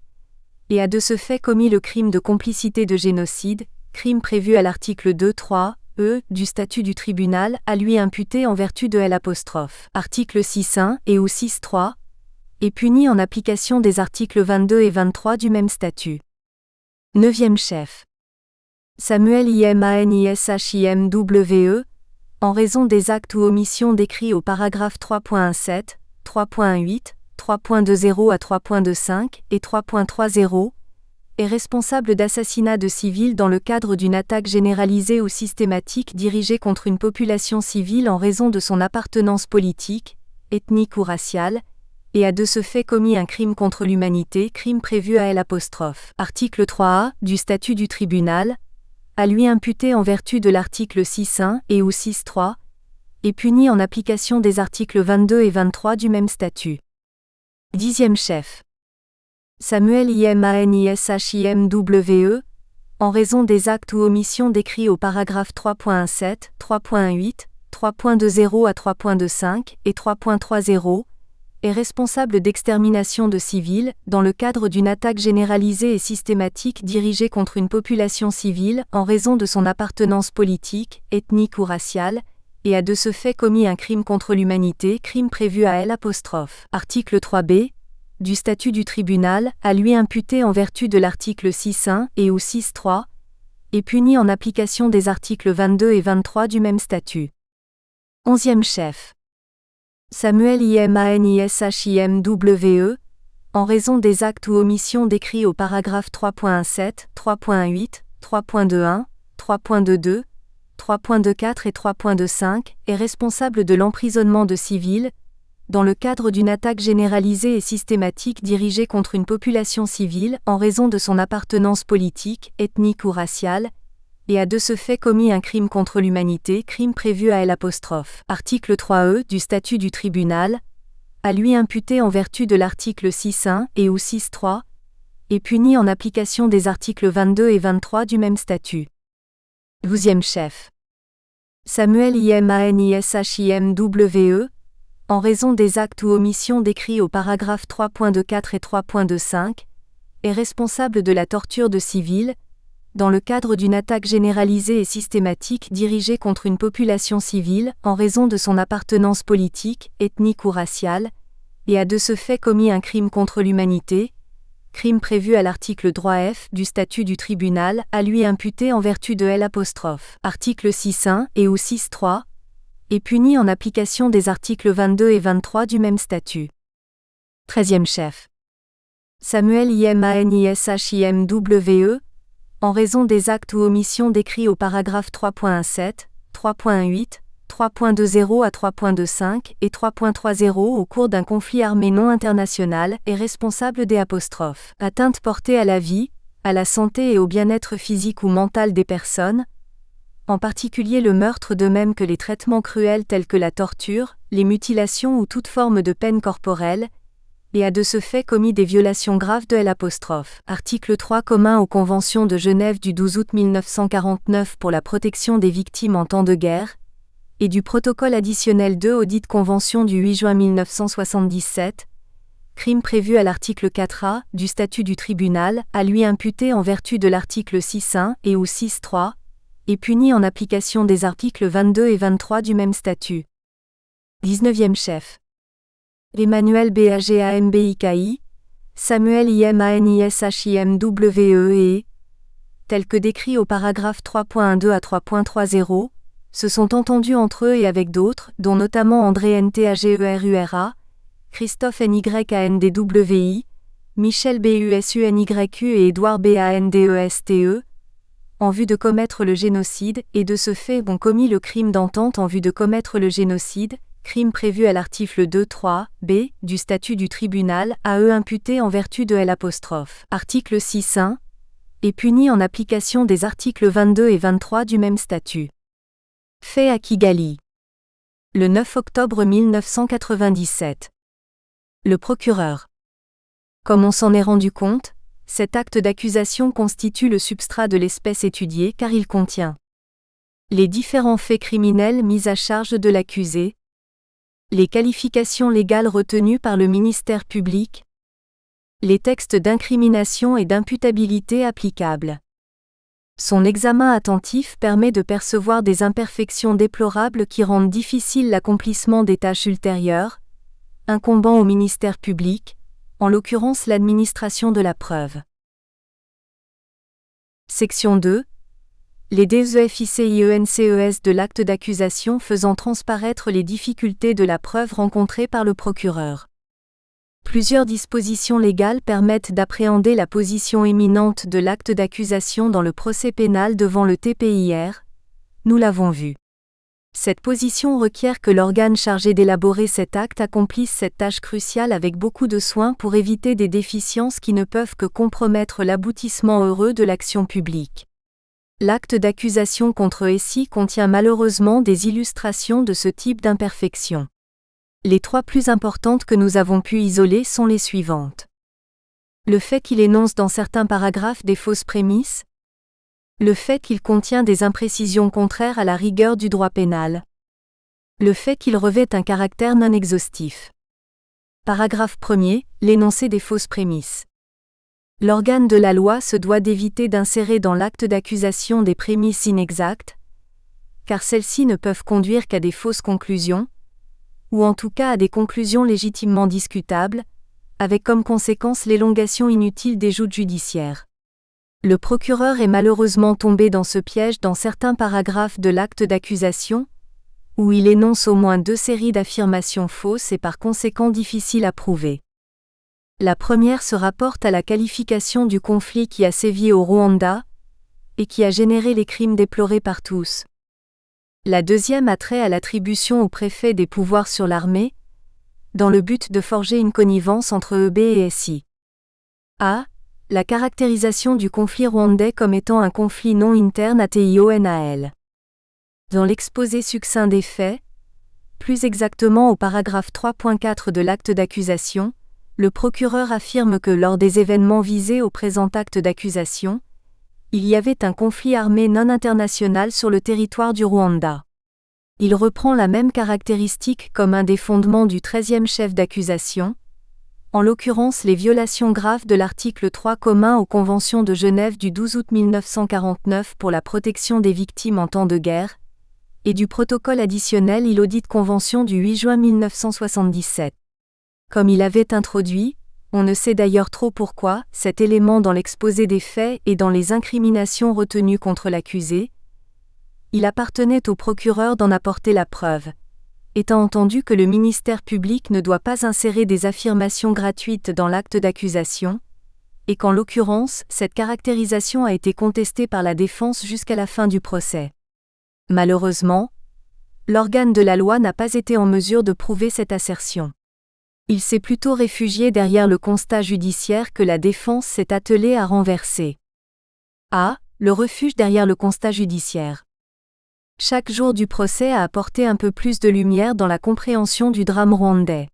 et a de ce fait commis le crime de complicité de génocide, crime prévu à l'article 2.3e du statut du tribunal, à lui imputé en vertu de L'. Article 6.1 et ou 6.3, est puni en application des articles 22 et 23 du même statut. Neuvième chef. Samuel Imanishimwe, en raison des actes ou omissions décrits au paragraphe 3.17, 3.8, 3.20 à 3.25 et 3.30, est responsable d'assassinat de civils dans le cadre d'une attaque généralisée ou systématique dirigée contre une population civile en raison de son appartenance politique, ethnique ou raciale, et a de ce fait commis un crime contre l'humanité, crime prévu à L'. Article 3a du statut du tribunal, à lui imputé en vertu de l'article 6.1 et ou 6.3, et puni en application des articles 22 et 23 du même statut. 10e chef. Samuel Imanishimwe, en raison des actes ou omissions décrits au paragraphe 3.17, 3.8, 3.20 à 3.25 et 3.30, est responsable d'extermination de civils, dans le cadre d'une attaque généralisée et systématique dirigée contre une population civile en raison de son appartenance politique, ethnique ou raciale, et a de ce fait commis un crime contre l'humanité, crime prévu à L'. Article 3b du statut du tribunal, à lui imputé en vertu de l'article 6.1 et ou 6.3, et puni en application des articles 22 et 23 du même statut. 11e chef. Samuel Imanishimwe, en raison des actes ou omissions décrits au paragraphe 3.17, 3.8, 3.21, 3.22, 3.24 et 3.25, est responsable de l'emprisonnement de civils, dans le cadre d'une attaque généralisée et systématique dirigée contre une population civile en raison de son appartenance politique, ethnique ou raciale, et a de ce fait commis un crime contre l'humanité, crime prévu à L'. Article 3e du statut du tribunal, à lui imputé en vertu de l'article 6.1 et ou 6.3, et puni en application des articles 22 et 23 du même statut. 12e chef. Samuel Imanishimwe, en raison des actes ou omissions décrits au paragraphe 3.24 et 3.25, est responsable de la torture de civils, dans le cadre d'une attaque généralisée et systématique dirigée contre une population civile en raison de son appartenance politique, ethnique ou raciale, et a de ce fait commis un crime contre l'humanité, crime prévu à l'article 3F du statut du tribunal, à lui imputé en vertu de L'. Article 6.1 et ou 6.3, et puni en application des articles 22 et 23 du même statut. 13e chef. Samuel Imanishimwe, en raison des actes ou omissions décrits au paragraphe 3.17, 3.8, 3.20 à 3.25 et 3.30 au cours d'un conflit armé non international, est responsable des atteintes portées à la vie, à la santé et au bien-être physique ou mental des personnes, en particulier le meurtre de même que les traitements cruels tels que la torture, les mutilations ou toute forme de peine corporelle, et a de ce fait commis des violations graves de L'. Article 3 commun aux Conventions de Genève du 12 août 1949 pour la protection des victimes en temps de guerre, et du protocole additionnel 2 aux dites conventions du 8 juin 1977, crime prévu à l'article 4A du statut du tribunal, à lui imputé en vertu de l'article 6.1 et ou 6.3, et puni en application des articles 22 et 23 du même statut. 19e chef. Emmanuel Bagambiki, Samuel Imanishimwe et, tels que décrits au paragraphe 3.12 à 3.30, se sont entendus entre eux et avec d'autres, dont notamment André Ntagerura, Christophe Nykandwi, Michel Busuyqu et Édouard Bandeste, en vue de commettre le génocide, et de ce fait ont commis le crime d'entente en vue de commettre le génocide, crime prévu à l'article 2.3b du statut du tribunal, à eux imputé en vertu de L'. Article 6.1, et puni en application des articles 22 et 23 du même statut. Fait à Kigali. Le 9 octobre 1997. Le procureur. Comme on s'en est rendu compte, cet acte d'accusation constitue le substrat de l'espèce étudiée car il contient les différents faits criminels mis à charge de l'accusé, les qualifications légales retenues par le ministère public, les textes d'incrimination et d'imputabilité applicables. Son examen attentif permet de percevoir des imperfections déplorables qui rendent difficile l'accomplissement des tâches ultérieures, incombant au ministère public, en l'occurrence l'administration de la preuve. Section 2. Les DEFICIENCES de l'acte d'accusation faisant transparaître les difficultés de la preuve rencontrées par le procureur. Plusieurs dispositions légales permettent d'appréhender la position éminente de l'acte d'accusation dans le procès pénal devant le TPIR, nous l'avons vu. Cette position requiert que l'organe chargé d'élaborer cet acte accomplisse cette tâche cruciale avec beaucoup de soin pour éviter des déficiences qui ne peuvent que compromettre l'aboutissement heureux de l'action publique. L'acte d'accusation contre ESI contient malheureusement des illustrations de ce type d'imperfection. Les trois plus importantes que nous avons pu isoler sont les suivantes. Le fait qu'il énonce dans certains paragraphes des fausses prémices. Le fait qu'il contient des imprécisions contraires à la rigueur du droit pénal. Le fait qu'il revêt un caractère non exhaustif. Paragraphe 1er, l'énoncé des fausses prémices. L'organe de la loi se doit d'éviter d'insérer dans l'acte d'accusation des prémices inexactes, car celles-ci ne peuvent conduire qu'à des fausses conclusions, ou en tout cas à des conclusions légitimement discutables, avec comme conséquence l'élongation inutile des joutes judiciaires. Le procureur est malheureusement tombé dans ce piège dans certains paragraphes de l'acte d'accusation, où il énonce au moins 2 séries d'affirmations fausses et par conséquent difficiles à prouver. La première se rapporte à la qualification du conflit qui a sévi au Rwanda, et qui a généré les crimes déplorés par tous. La deuxième a trait à l'attribution au préfet des pouvoirs sur l'armée, dans le but de forger une connivence entre EB et SI. A. La caractérisation du conflit rwandais comme étant un conflit non interne à TIONAL. Dans l'exposé succinct des faits, plus exactement au paragraphe 3.4 de l'acte d'accusation, le procureur affirme que lors des événements visés au présent acte d'accusation, il y avait un conflit armé non international sur le territoire du Rwanda. Il reprend la même caractéristique comme un des fondements du 13e chef d'accusation, en l'occurrence les violations graves de l'article 3 commun aux conventions de Genève du 12 août 1949 pour la protection des victimes en temps de guerre, et du protocole additionnel iladite convention du 8 juin 1977. Comme il avait introduit, on ne sait d'ailleurs trop pourquoi, cet élément dans l'exposé des faits et dans les incriminations retenues contre l'accusé, il appartenait au procureur d'en apporter la preuve, étant entendu que le ministère public ne doit pas insérer des affirmations gratuites dans l'acte d'accusation, et qu'en l'occurrence, cette caractérisation a été contestée par la défense jusqu'à la fin du procès. Malheureusement, l'organe de la loi n'a pas été en mesure de prouver cette assertion. Il s'est plutôt réfugié derrière le constat judiciaire que la défense s'est attelée à renverser. A. Le refuge derrière le constat judiciaire. Chaque jour du procès a apporté un peu plus de lumière dans la compréhension du drame rwandais.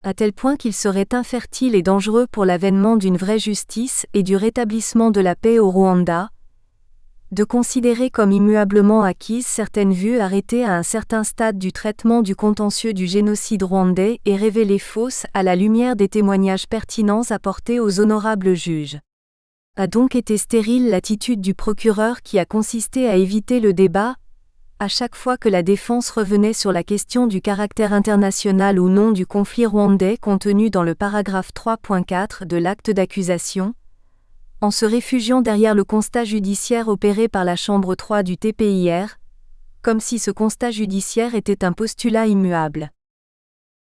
À tel point qu'il serait infertile et dangereux pour l'avènement d'une vraie justice et du rétablissement de la paix au Rwanda, de considérer comme immuablement acquises certaines vues arrêtées à un certain stade du traitement du contentieux du génocide rwandais et révélées fausses à la lumière des témoignages pertinents apportés aux honorables juges. A donc été stérile l'attitude du procureur qui a consisté à éviter le débat, à chaque fois que la défense revenait sur la question du caractère international ou non du conflit rwandais contenu dans le paragraphe 3.4 de l'acte d'accusation, en se réfugiant derrière le constat judiciaire opéré par la Chambre 3 du TPIR, comme si ce constat judiciaire était un postulat immuable.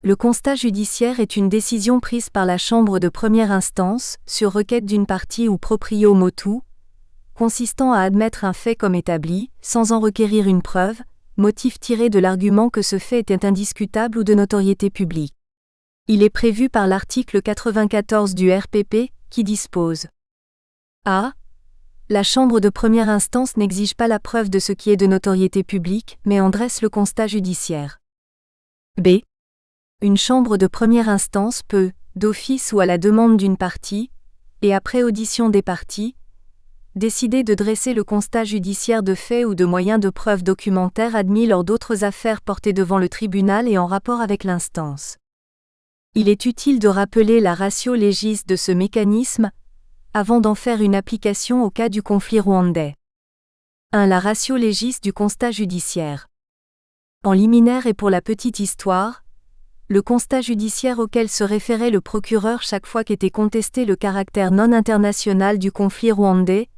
Le constat judiciaire est une décision prise par la Chambre de première instance, sur requête d'une partie ou proprio motu, consistant à admettre un fait comme établi, sans en requérir une preuve, motif tiré de l'argument que ce fait était indiscutable ou de notoriété publique. Il est prévu par l'article 94 du RPP, qui dispose A. La Chambre de première instance n'exige pas la preuve de ce qui est de notoriété publique, mais en dresse le constat judiciaire. B. Une Chambre de première instance peut, d'office ou à la demande d'une partie, et après audition des parties, décider de dresser le constat judiciaire de faits ou de moyens de preuve documentaires admis lors d'autres affaires portées devant le tribunal et en rapport avec l'instance. Il est utile de rappeler la ratio legis de ce mécanisme, avant d'en faire une application au cas du conflit rwandais. 1. La ratio legis du constat judiciaire. En liminaire et pour la petite histoire, le constat judiciaire auquel se référait le procureur chaque fois qu'était contesté le caractère non international du conflit rwandais,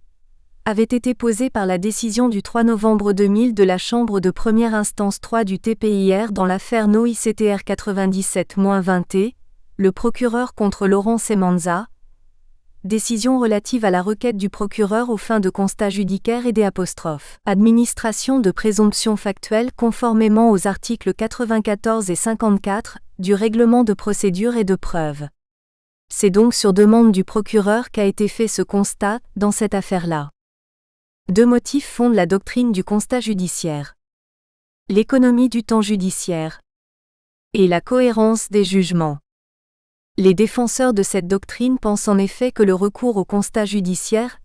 avait été posé par la décision du 3 novembre 2000 de la Chambre de première instance 3 du TPIR dans l'affaire NO ICTR 97-20T, le procureur contre Laurent Semenza. Décision relative à la requête du procureur aux fins de constat judiciaire et des apostrophes. Administration de présomption factuelle conformément aux articles 94 et 54 du règlement de procédure et de preuve. C'est donc sur demande du procureur qu'a été fait ce constat dans cette affaire-là. Deux motifs fondent la doctrine du constat judiciaire. L'économie du temps judiciaire et la cohérence des jugements. Les défenseurs de cette doctrine pensent en effet que le recours au constat judiciaire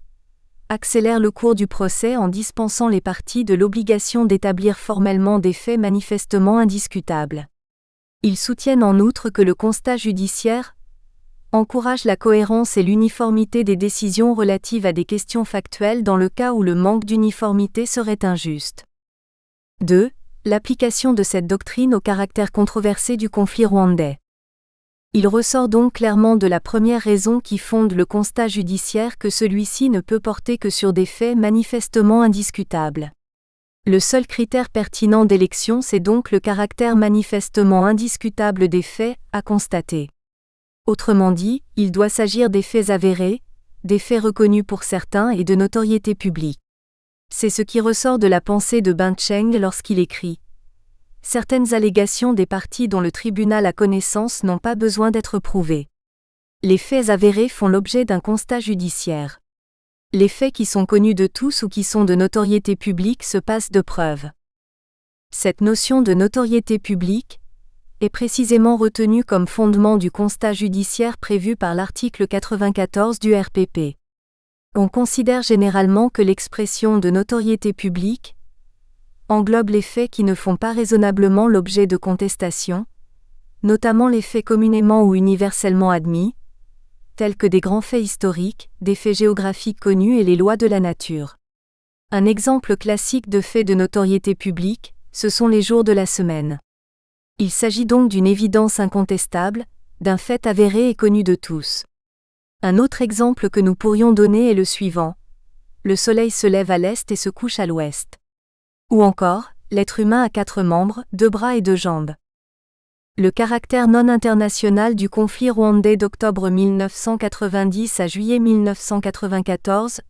accélère le cours du procès en dispensant les parties de l'obligation d'établir formellement des faits manifestement indiscutables. Ils soutiennent en outre que le constat judiciaire encourage la cohérence et l'uniformité des décisions relatives à des questions factuelles dans le cas où le manque d'uniformité serait injuste. 2. L'application de cette doctrine au caractère controversé du conflit rwandais. Il ressort donc clairement de la première raison qui fonde le constat judiciaire que celui-ci ne peut porter que sur des faits manifestement indiscutables. Le seul critère pertinent d'élection, c'est donc le caractère manifestement indiscutable des faits à constater. Autrement dit, il doit s'agir des faits avérés, des faits reconnus pour certains et de notoriété publique. C'est ce qui ressort de la pensée de Bencheng lorsqu'il écrit « Certaines allégations des parties dont le tribunal a connaissance n'ont pas besoin d'être prouvées. Les faits avérés font l'objet d'un constat judiciaire. Les faits qui sont connus de tous ou qui sont de notoriété publique se passent de preuve. » Cette notion de notoriété publique est précisément retenue comme fondement du constat judiciaire prévu par l'article 94 du RPP. On considère généralement que l'expression de notoriété publique englobe les faits qui ne font pas raisonnablement l'objet de contestation, notamment les faits communément ou universellement admis, tels que des grands faits historiques, des faits géographiques connus et les lois de la nature. Un exemple classique de fait de notoriété publique, ce sont les jours de la semaine. Il s'agit donc d'une évidence incontestable, d'un fait avéré et connu de tous. Un autre exemple que nous pourrions donner est le suivant. Le soleil se lève à l'est et se couche à l'ouest. Ou encore, l'être humain a 4 membres, 2 bras et 2 jambes. Le caractère non international du conflit rwandais d'octobre 1990 à juillet 1994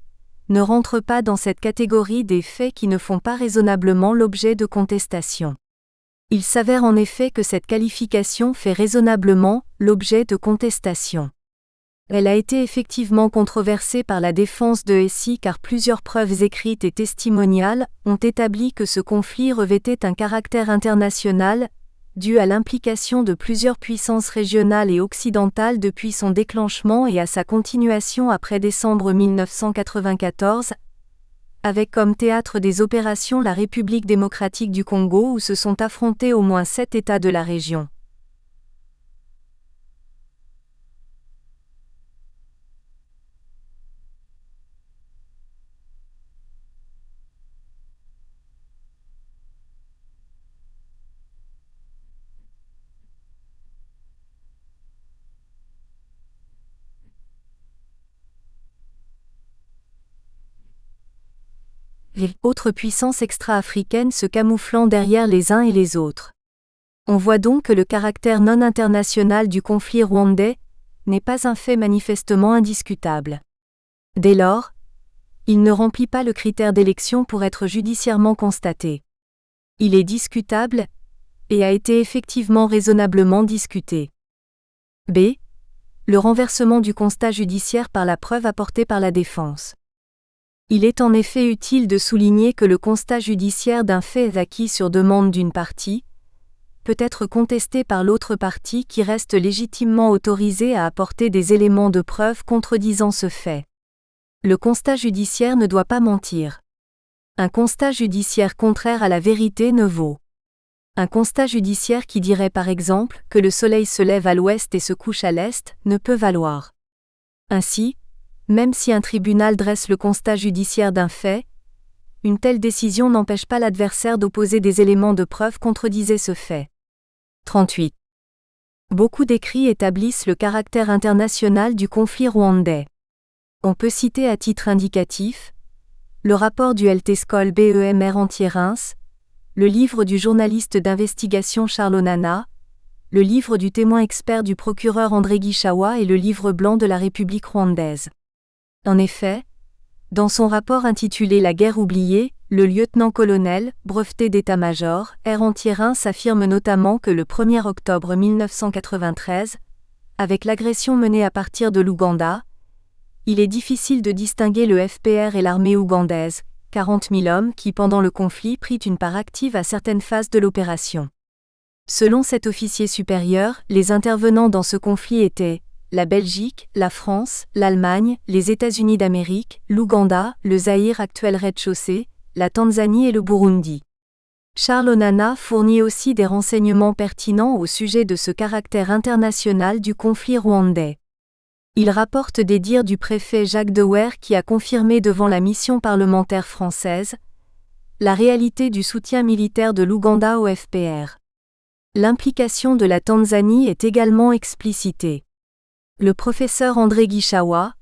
ne rentre pas dans cette catégorie des faits qui ne font pas raisonnablement l'objet de contestation. Il s'avère en effet que cette qualification fait raisonnablement l'objet de contestation. Elle a été effectivement controversée par la défense de Essie car plusieurs preuves écrites et testimoniales ont établi que ce conflit revêtait un caractère international, dû à l'implication de plusieurs puissances régionales et occidentales depuis son déclenchement et à sa continuation après décembre 1994, avec comme théâtre des opérations la République démocratique du Congo où se sont affrontés au moins 7 États de la région. Les autres puissances extra-africaines se camouflant derrière les uns et les autres. On voit donc que le caractère non international du conflit rwandais n'est pas un fait manifestement indiscutable. Dès lors, il ne remplit pas le critère d'élection pour être judiciairement constaté. Il est discutable et a été effectivement raisonnablement discuté. B. Le renversement du constat judiciaire par la preuve apportée par la défense. Il est en effet utile de souligner que le constat judiciaire d'un fait acquis sur demande d'une partie peut être contesté par l'autre partie qui reste légitimement autorisée à apporter des éléments de preuve contredisant ce fait. Le constat judiciaire ne doit pas mentir. Un constat judiciaire contraire à la vérité ne vaut. Un constat judiciaire qui dirait par exemple que le soleil se lève à l'ouest et se couche à l'est ne peut valoir. Ainsi, même si un tribunal dresse le constat judiciaire d'un fait, une telle décision n'empêche pas l'adversaire d'opposer des éléments de preuve contredisant ce fait. 38. Beaucoup d'écrits établissent le caractère international du conflit rwandais. On peut citer à titre indicatif le rapport du LT-Scol BEMR Anti-Reims, le livre du journaliste d'investigation Charles Onana, le livre du témoin expert du procureur André Guichawa et le livre blanc de la République rwandaise. En effet, dans son rapport intitulé La guerre oubliée, le lieutenant-colonel, breveté d'état-major, R. Anthierin s'affirme notamment que le 1er octobre 1993, avec l'agression menée à partir de l'Ouganda, il est difficile de distinguer le FPR et l'armée ougandaise, 40 000 hommes qui pendant le conflit prit une part active à certaines phases de l'opération. Selon cet officier supérieur, les intervenants dans ce conflit étaient la Belgique, la France, l'Allemagne, les États-Unis d'Amérique, l'Ouganda, le Zaïre actuel rez-de-chaussée, la Tanzanie et le Burundi. Charles Onana fournit aussi des renseignements pertinents au sujet de ce caractère international du conflit rwandais. Il rapporte des dires du préfet Jacques Deweer qui a confirmé devant la mission parlementaire française la réalité du soutien militaire de l'Ouganda au FPR. L'implication de la Tanzanie est également explicitée. Le professeur André Guichawa,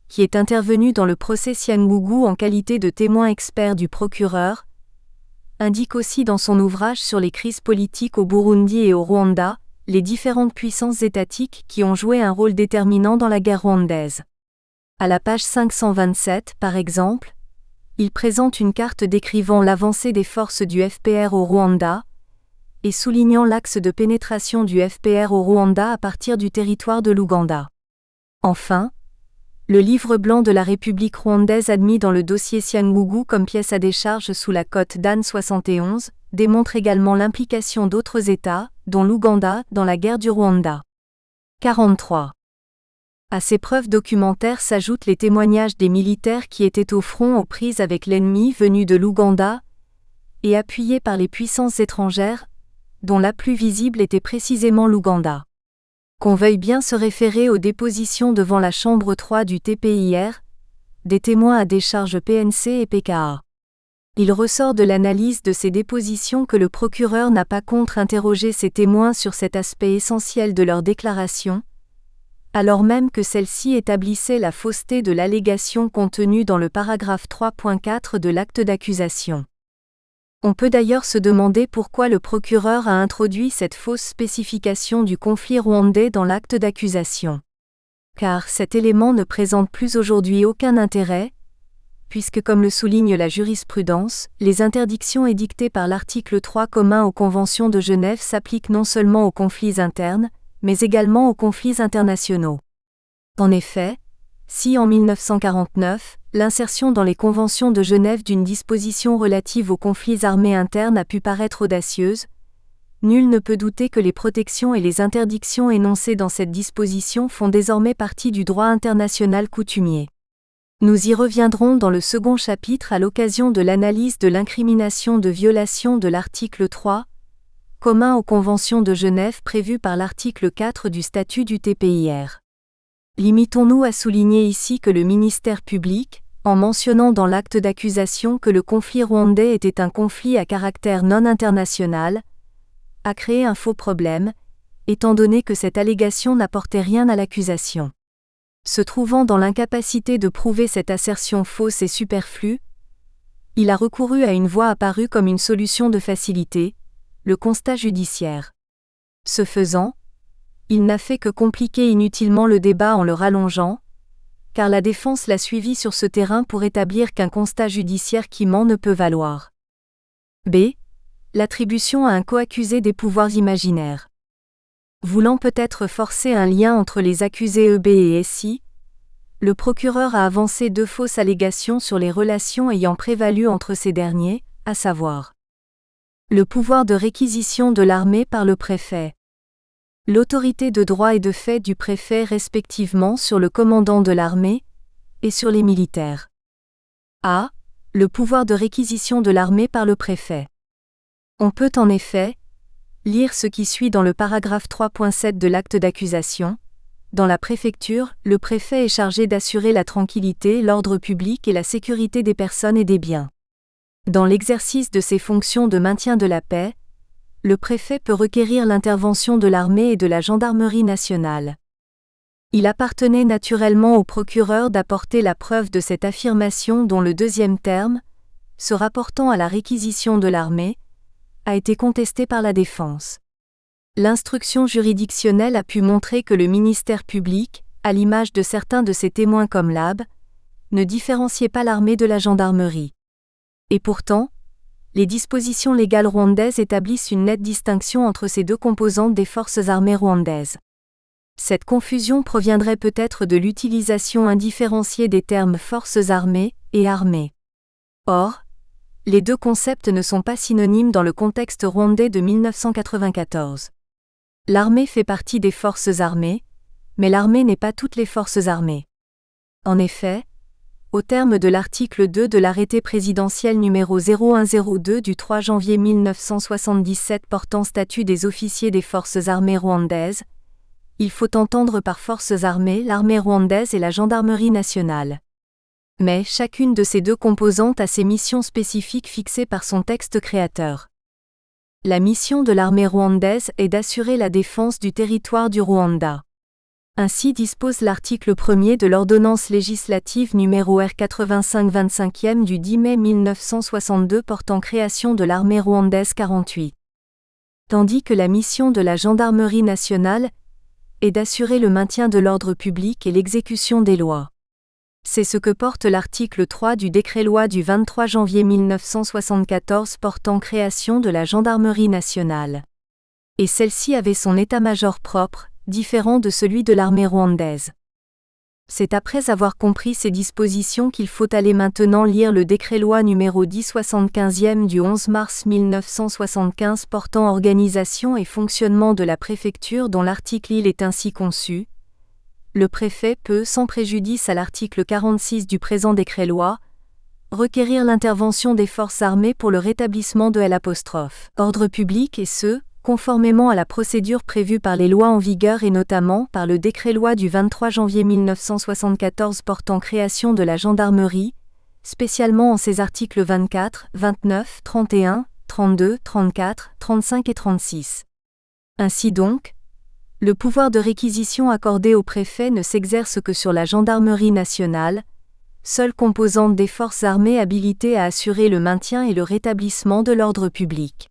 qui est intervenu dans le procès Siangugu en qualité de témoin expert du procureur, indique aussi dans son ouvrage sur les crises politiques au Burundi et au Rwanda, les différentes puissances étatiques qui ont joué un rôle déterminant dans la guerre rwandaise. À la page 527, par exemple, il présente une carte décrivant l'avancée des forces du FPR au Rwanda et soulignant l'axe de pénétration du FPR au Rwanda à partir du territoire de l'Ouganda. Enfin, le livre blanc de la République rwandaise admis dans le dossier Siangugu comme pièce à décharge sous la cote d'Anne 71, démontre également l'implication d'autres États, dont l'Ouganda, dans la guerre du Rwanda. 43. À ces preuves documentaires s'ajoutent les témoignages des militaires qui étaient au front aux prises avec l'ennemi venu de l'Ouganda et appuyés par les puissances étrangères, dont la plus visible était précisément l'Ouganda. Qu'on veuille bien se référer aux dépositions devant la chambre 3 du TPIR, des témoins à décharge PNC et PKA. Il ressort de l'analyse de ces dépositions que le procureur n'a pas contre-interrogé ces témoins sur cet aspect essentiel de leur déclaration, alors même que celle-ci établissait la fausseté de l'allégation contenue dans le paragraphe 3.4 de l'acte d'accusation. On peut d'ailleurs se demander pourquoi le procureur a introduit cette fausse spécification du conflit rwandais dans l'acte d'accusation. Car cet élément ne présente plus aujourd'hui aucun intérêt, puisque comme le souligne la jurisprudence, les interdictions édictées par l'article 3 commun aux conventions de Genève s'appliquent non seulement aux conflits internes, mais également aux conflits internationaux. En effet, si en 1949, l'insertion dans les conventions de Genève d'une disposition relative aux conflits armés internes a pu paraître audacieuse, nul ne peut douter que les protections et les interdictions énoncées dans cette disposition font désormais partie du droit international coutumier. Nous y reviendrons dans le second chapitre à l'occasion de l'analyse de l'incrimination de violation de l'article 3, commun aux conventions de Genève prévues par l'article 4 du statut du TPIR. Limitons-nous à souligner ici que le ministère public, en mentionnant dans l'acte d'accusation que le conflit rwandais était un conflit à caractère non international, a créé un faux problème, étant donné que cette allégation n'apportait rien à l'accusation. Se trouvant dans l'incapacité de prouver cette assertion fausse et superflue, il a recouru à une voie apparue comme une solution de facilité, le constat judiciaire. Ce faisant, il n'a fait que compliquer inutilement le débat en le rallongeant, car la défense l'a suivi sur ce terrain pour établir qu'un constat judiciaire qui ment ne peut valoir. B. L'attribution à un coaccusé des pouvoirs imaginaires. Voulant peut-être forcer un lien entre les accusés EB et SI, le procureur a avancé deux fausses allégations sur les relations ayant prévalu entre ces derniers, à savoir le pouvoir de réquisition de l'armée par le préfet, l'autorité de droit et de fait du préfet respectivement sur le commandant de l'armée et sur les militaires. A. Le pouvoir de réquisition de l'armée par le préfet. On peut en effet lire ce qui suit dans le paragraphe 3.7 de l'acte d'accusation. Dans la préfecture, le préfet est chargé d'assurer la tranquillité, l'ordre public et la sécurité des personnes et des biens. Dans l'exercice de ses fonctions de maintien de la paix, le préfet peut requérir l'intervention de l'armée et de la gendarmerie nationale. Il appartenait naturellement au procureur d'apporter la preuve de cette affirmation dont le deuxième terme, se rapportant à la réquisition de l'armée, a été contesté par la défense. L'instruction juridictionnelle a pu montrer que le ministère public, à l'image de certains de ses témoins comme Lab, ne différenciait pas l'armée de la gendarmerie. Et pourtant, les dispositions légales rwandaises établissent une nette distinction entre ces deux composantes des forces armées rwandaises. Cette confusion proviendrait peut-être de l'utilisation indifférenciée des termes forces armées et armée. Or, les deux concepts ne sont pas synonymes dans le contexte rwandais de 1994. L'armée fait partie des forces armées, mais l'armée n'est pas toutes les forces armées. En effet, au terme de l'article 2 de l'arrêté présidentiel numéro 0102 du 3 janvier 1977 portant statut des officiers des forces armées rwandaises, il faut entendre par forces armées l'armée rwandaise et la gendarmerie nationale. Mais chacune de ces deux composantes a ses missions spécifiques fixées par son texte créateur. La mission de l'armée rwandaise est d'assurer la défense du territoire du Rwanda. Ainsi dispose l'article 1er de l'ordonnance législative numéro R85-25e du 10 mai 1962 portant création de l'armée rwandaise 48. Tandis que la mission de la gendarmerie nationale est d'assurer le maintien de l'ordre public et l'exécution des lois. C'est ce que porte l'article 3 du décret-loi du 23 janvier 1974 portant création de la gendarmerie nationale. Et celle-ci avait son état-major propre, différent de celui de l'armée rwandaise. C'est après avoir compris ces dispositions qu'il faut aller maintenant lire le décret-loi numéro 1075e du 11 mars 1975 portant organisation et fonctionnement de la préfecture dont l'article I est ainsi conçu. Le préfet peut, sans préjudice à l'article 46 du présent décret-loi, requérir l'intervention des forces armées pour le rétablissement de l'ordre public et ce, conformément à la procédure prévue par les lois en vigueur et notamment par le décret-loi du 23 janvier 1974 portant création de la gendarmerie, spécialement en ses articles 24, 29, 31, 32, 34, 35 et 36. Ainsi donc, le pouvoir de réquisition accordé au préfet ne s'exerce que sur la gendarmerie nationale, seule composante des forces armées habilitée à assurer le maintien et le rétablissement de l'ordre public.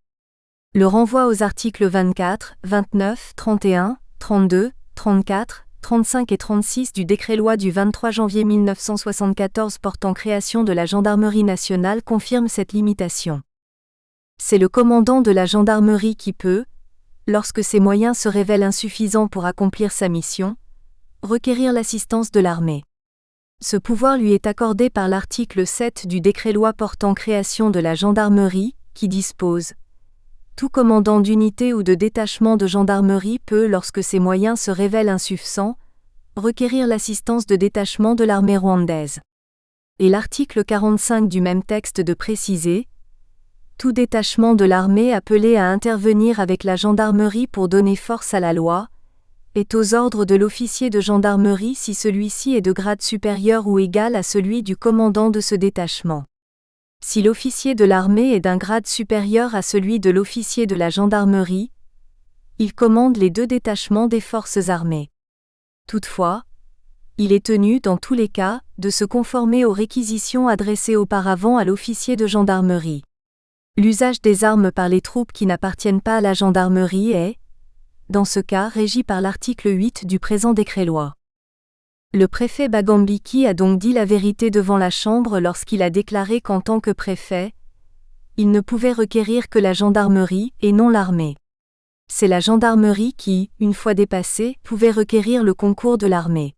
Le renvoi aux articles 24, 29, 31, 32, 34, 35 et 36 du décret-loi du 23 janvier 1974 portant création de la gendarmerie nationale confirme cette limitation. C'est le commandant de la gendarmerie qui peut, lorsque ses moyens se révèlent insuffisants pour accomplir sa mission, requérir l'assistance de l'armée. Ce pouvoir lui est accordé par l'article 7 du décret-loi portant création de la gendarmerie, qui dispose: tout commandant d'unité ou de détachement de gendarmerie peut, lorsque ses moyens se révèlent insuffisants, requérir l'assistance de détachement de l'armée rwandaise. Et l'article 45 du même texte de préciser: tout détachement de l'armée appelé à intervenir avec la gendarmerie pour donner force à la loi, est aux ordres de l'officier de gendarmerie si celui-ci est de grade supérieur ou égal à celui du commandant de ce détachement. Si l'officier de l'armée est d'un grade supérieur à celui de l'officier de la gendarmerie, il commande les deux détachements des forces armées. Toutefois, il est tenu, dans tous les cas, de se conformer aux réquisitions adressées auparavant à l'officier de gendarmerie. L'usage des armes par les troupes qui n'appartiennent pas à la gendarmerie est, dans ce cas, régi par l'article 8 du présent décret-loi. Le préfet Bagambiki a donc dit la vérité devant la Chambre lorsqu'il a déclaré qu'en tant que préfet, il ne pouvait requérir que la gendarmerie et non l'armée. C'est la gendarmerie qui, une fois dépassée, pouvait requérir le concours de l'armée.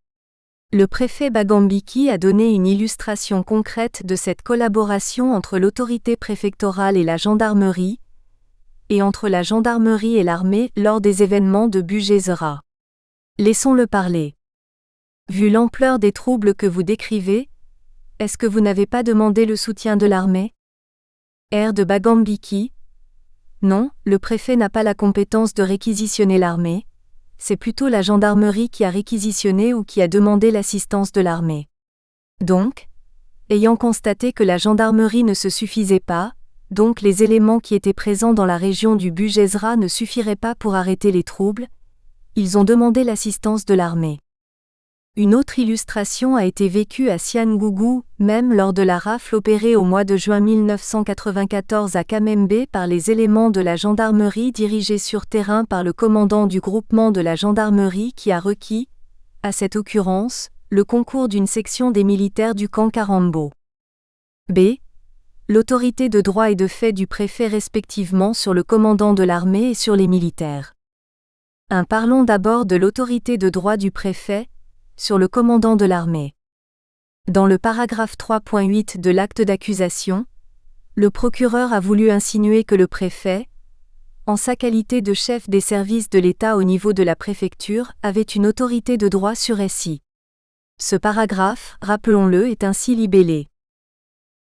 Le préfet Bagambiki a donné une illustration concrète de cette collaboration entre l'autorité préfectorale et la gendarmerie, et entre la gendarmerie et l'armée lors des événements de Bugesera. Laissons-le parler. Vu l'ampleur des troubles que vous décrivez, est-ce que vous n'avez pas demandé le soutien de l'armée? R. de Bagambiki. Non, le préfet n'a pas la compétence de réquisitionner l'armée, c'est plutôt la gendarmerie qui a réquisitionné ou qui a demandé l'assistance de l'armée. Donc, ayant constaté que la gendarmerie ne se suffisait pas, donc les éléments qui étaient présents dans la région du Bugesera ne suffiraient pas pour arrêter les troubles, ils ont demandé l'assistance de l'armée. Une autre illustration a été vécue à Cyangugu, même lors de la rafle opérée au mois de juin 1994 à Kamembe par les éléments de la gendarmerie dirigés sur terrain par le commandant du groupement de la gendarmerie qui a requis, à cette occurrence, le concours d'une section des militaires du camp Karambo. B. L'autorité de droit et de fait du préfet respectivement sur le commandant de l'armée et sur les militaires. 1. Parlons d'abord de l'autorité de droit du préfet, sur le commandant de l'armée. Dans le paragraphe 3.8 de l'acte d'accusation, le procureur a voulu insinuer que le préfet, en sa qualité de chef des services de l'État au niveau de la préfecture, avait une autorité de droit sur SI. Ce paragraphe, rappelons-le, est ainsi libellé.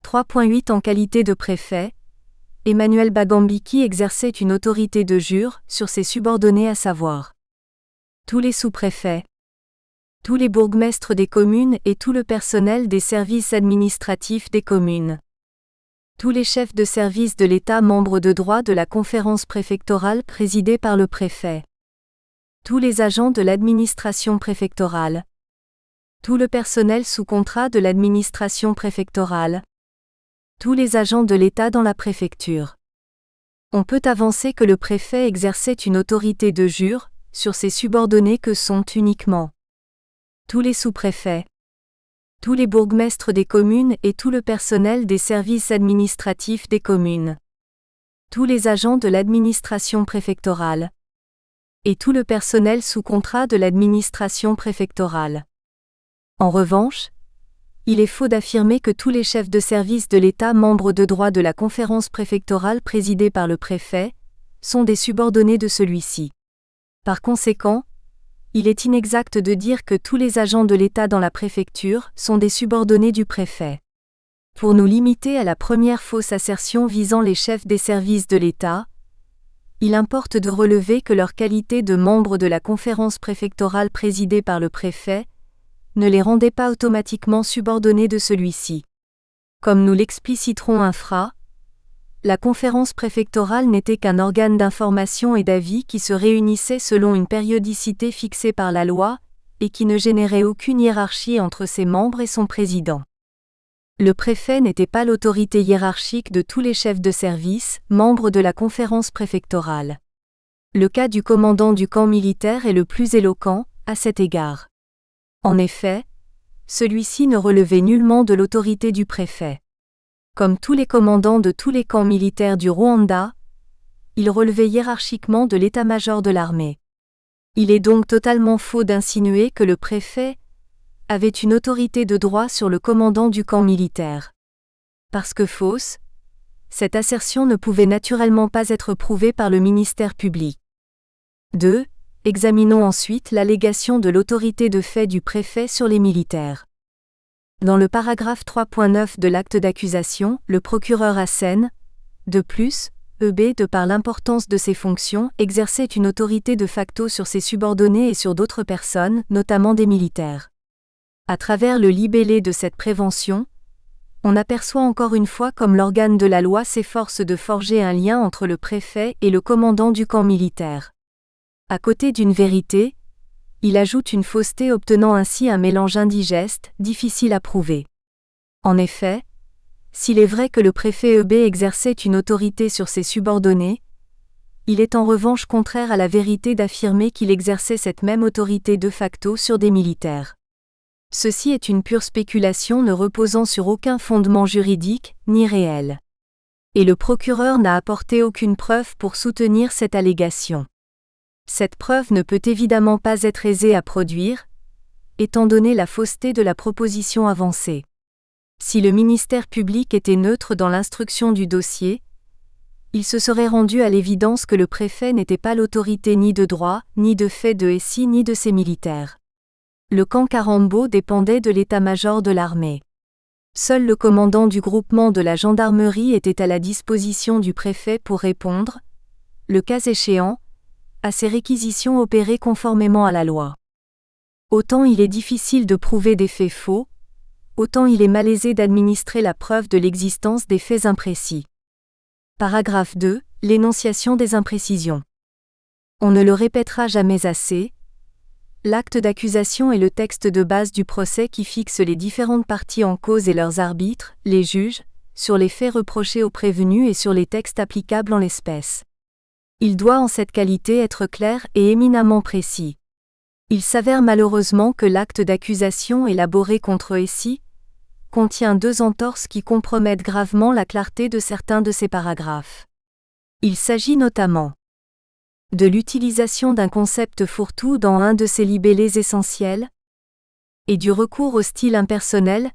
3.8 En qualité de préfet, Emmanuel Bagambiki exerçait une autorité de jure sur ses subordonnés, à savoir tous les sous-préfets, tous les bourgmestres des communes et tout le personnel des services administratifs des communes, tous les chefs de service de l'État membres de droit de la conférence préfectorale présidée par le préfet, tous les agents de l'administration préfectorale, tout le personnel sous contrat de l'administration préfectorale, tous les agents de l'État dans la préfecture. On peut avancer que le préfet exerçait une autorité de jure sur ses subordonnés que sont uniquement tous les sous-préfets, tous les bourgmestres des communes et tout le personnel des services administratifs des communes, tous les agents de l'administration préfectorale, et tout le personnel sous contrat de l'administration préfectorale. En revanche, il est faux d'affirmer que tous les chefs de service de l'État membres de droit de la conférence préfectorale présidée par le préfet sont des subordonnés de celui-ci. Par conséquent, il est inexact de dire que tous les agents de l'État dans la préfecture sont des subordonnés du préfet. Pour nous limiter à la première fausse assertion visant les chefs des services de l'État, il importe de relever que leur qualité de membre de la conférence préfectorale présidée par le préfet ne les rendait pas automatiquement subordonnés de celui-ci. Comme nous l'expliciterons infra, la conférence préfectorale n'était qu'un organe d'information et d'avis qui se réunissait selon une périodicité fixée par la loi, et qui ne générait aucune hiérarchie entre ses membres et son président. Le préfet n'était pas l'autorité hiérarchique de tous les chefs de service, membres de la conférence préfectorale. Le cas du commandant du camp militaire est le plus éloquent, à cet égard. En effet, celui-ci ne relevait nullement de l'autorité du préfet. Comme tous les commandants de tous les camps militaires du Rwanda, il relevait hiérarchiquement de l'état-major de l'armée. Il est donc totalement faux d'insinuer que le préfet avait une autorité de droit sur le commandant du camp militaire. Parce que fausse, cette assertion ne pouvait naturellement pas être prouvée par le ministère public. 2. Examinons ensuite l'allégation de l'autorité de fait du préfet sur les militaires. Dans le paragraphe 3.9 de l'acte d'accusation, le procureur Hassen, de plus, EB de par l'importance de ses fonctions, exerçait une autorité de facto sur ses subordonnés et sur d'autres personnes, notamment des militaires. À travers le libellé de cette prévention, on aperçoit encore une fois comme l'organe de la loi s'efforce de forger un lien entre le préfet et le commandant du camp militaire. À côté d'une vérité, il ajoute une fausseté obtenant ainsi un mélange indigeste, difficile à prouver. En effet, s'il est vrai que le préfet EB exerçait une autorité sur ses subordonnés, il est en revanche contraire à la vérité d'affirmer qu'il exerçait cette même autorité de facto sur des militaires. Ceci est une pure spéculation ne reposant sur aucun fondement juridique, ni réel. Et le procureur n'a apporté aucune preuve pour soutenir cette allégation. Cette preuve ne peut évidemment pas être aisée à produire, étant donné la fausseté de la proposition avancée. Si le ministère public était neutre dans l'instruction du dossier, il se serait rendu à l'évidence que le préfet n'était pas l'autorité ni de droit, ni de fait de SI ni de ses militaires. Le camp Karambo dépendait de l'état-major de l'armée. Seul le commandant du groupement de la gendarmerie était à la disposition du préfet pour répondre, le cas échéant, à ces réquisitions opérées conformément à la loi. Autant il est difficile de prouver des faits faux, autant il est malaisé d'administrer la preuve de l'existence des faits imprécis. Paragraphe 2. L'énonciation des imprécisions. On ne le répétera jamais assez. L'acte d'accusation est le texte de base du procès qui fixe les différentes parties en cause et leurs arbitres, les juges, sur les faits reprochés aux prévenus et sur les textes applicables en l'espèce. Il doit en cette qualité être clair et éminemment précis. Il s'avère malheureusement que l'acte d'accusation élaboré contre Essie contient 2 entorses qui compromettent gravement la clarté de certains de ces paragraphes. Il s'agit notamment de l'utilisation d'un concept fourre-tout dans un de ses libellés essentiels, et du recours au style impersonnel,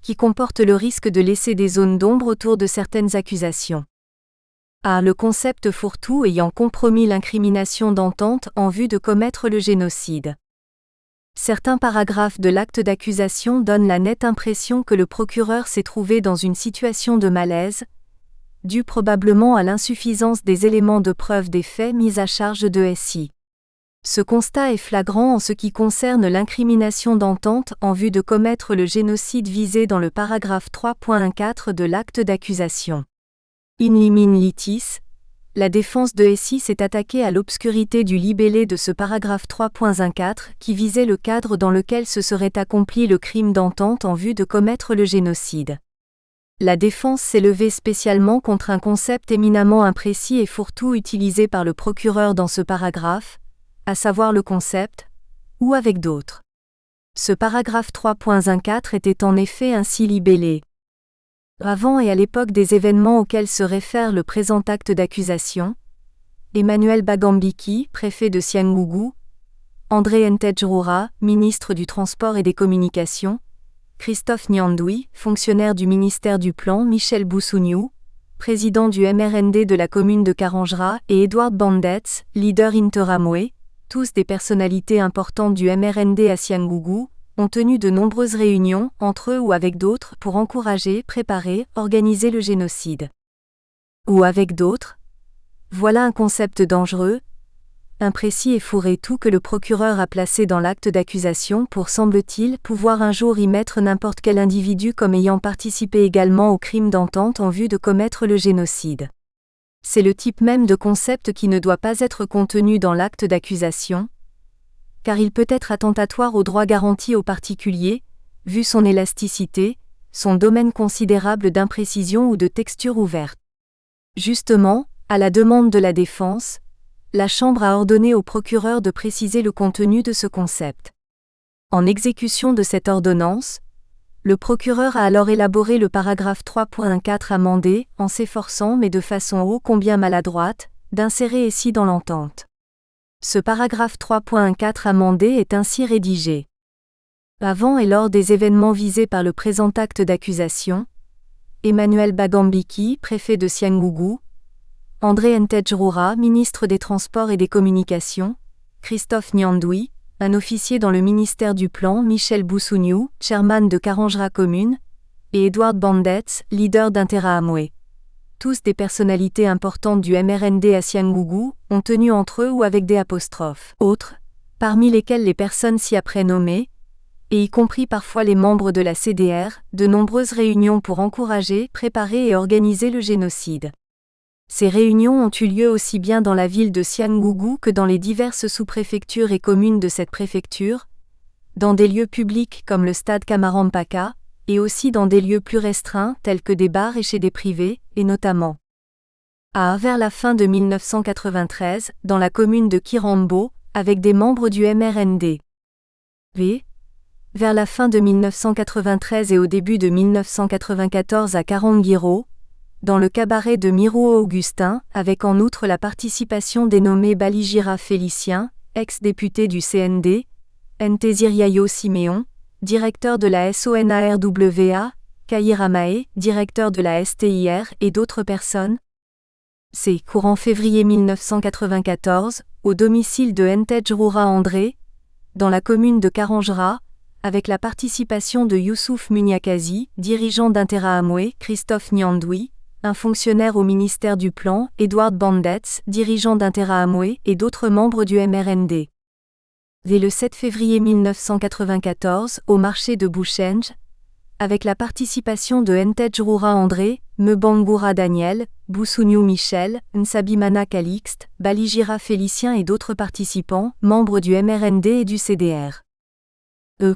qui comporte le risque de laisser des zones d'ombre autour de certaines accusations. Le concept fourre-tout ayant compromis l'incrimination d'entente en vue de commettre le génocide. Certains paragraphes de l'acte d'accusation donnent la nette impression que le procureur s'est trouvé dans une situation de malaise, dû probablement à l'insuffisance des éléments de preuve des faits mis à charge de Essie. Ce constat est flagrant en ce qui concerne l'incrimination d'entente en vue de commettre le génocide visé dans le paragraphe 3.14 de l'acte d'accusation. In limine litis, la défense de Essie s'est attaquée à l'obscurité du libellé de ce paragraphe 3.14 qui visait le cadre dans lequel se serait accompli le crime d'entente en vue de commettre le génocide. La défense s'est levée spécialement contre un concept éminemment imprécis et fourre-tout utilisé par le procureur dans ce paragraphe, à savoir le concept « ou avec d'autres ». Ce paragraphe 3.14 était en effet ainsi libellé. Avant et à l'époque des événements auxquels se réfère le présent acte d'accusation, Emmanuel Bagambiki, préfet de Cyangugu, André Ntedjrura, ministre du Transport et des Communications, Christophe Nyandwi, fonctionnaire du ministère du Plan, Michel Boussougnou, président du MRND de la commune de Karanjra, et Edward Bandetz, leader Interamwe, tous des personnalités importantes du MRND à Cyangugu, ont tenu de nombreuses réunions, entre eux ou avec d'autres, pour encourager, préparer, organiser le génocide. Ou avec d'autres. Voilà un concept dangereux, imprécis et fourre-tout que le procureur a placé dans l'acte d'accusation pour, semble-t-il, pouvoir un jour y mettre n'importe quel individu comme ayant participé également au crime d'entente en vue de commettre le génocide. C'est le type même de concept qui ne doit pas être contenu dans l'acte d'accusation, car il peut être attentatoire aux droits garantis aux particuliers, vu son élasticité, son domaine considérable d'imprécision ou de texture ouverte. Justement, à la demande de la défense, la Chambre a ordonné au procureur de préciser le contenu de ce concept. En exécution de cette ordonnance, le procureur a alors élaboré le paragraphe 3.14 amendé, en s'efforçant mais de façon ô combien maladroite, d'insérer Essie dans l'entente. Ce paragraphe 3.14 amendé est ainsi rédigé. Avant et lors des événements visés par le présent acte d'accusation, Emmanuel Bagambiki, préfet de Cyangugu, André Ntedjrura, ministre des Transports et des Communications, Christophe Nyandwi, un officier dans le ministère du Plan, Michel Boussougnou, chairman de Karanjra Commune, et Edward Bandetz, leader d'Interahamwe. Tous des personnalités importantes du MRND à Cyangugu, ont tenu entre eux ou avec des apostrophes autres, parmi lesquels les personnes ci-après nommées, et y compris parfois les membres de la CDR, de nombreuses réunions pour encourager, préparer et organiser le génocide. Ces réunions ont eu lieu aussi bien dans la ville de Cyangugu que dans les diverses sous-préfectures et communes de cette préfecture, dans des lieux publics comme le stade Kamarampaka, et aussi dans des lieux plus restreints tels que des bars et chez des privés, et notamment vers la fin de 1993, dans la commune de Kirambo, avec des membres du MRND. Vers la fin de 1993 et au début de 1994 à Karangiro, dans le cabaret de Miruo Augustin, avec en outre la participation des nommés Baligira Félicien, ex-député du CND, Nteziriayo Siméon, directeur de la SONARWA, Kaira Mae, directeur de la STIR et d'autres personnes. C'est courant février 1994, au domicile de Ntedjrura André, dans la commune de Karanjra, avec la participation de Youssouf Munyakazi, dirigeant d'Interahamwe, Christophe Nyandwi, un fonctionnaire au ministère du Plan, Edward Bandetz, dirigeant d'Interahamwe et d'autres membres du MRND. Dès le 7 février 1994, au marché de Bouchenge, avec la participation de Ntejroura André, Mbangura Daniel, Boussounou Michel, Nsabimana Calixte, Baligira Félicien et d'autres participants, membres du MRND et du CDR.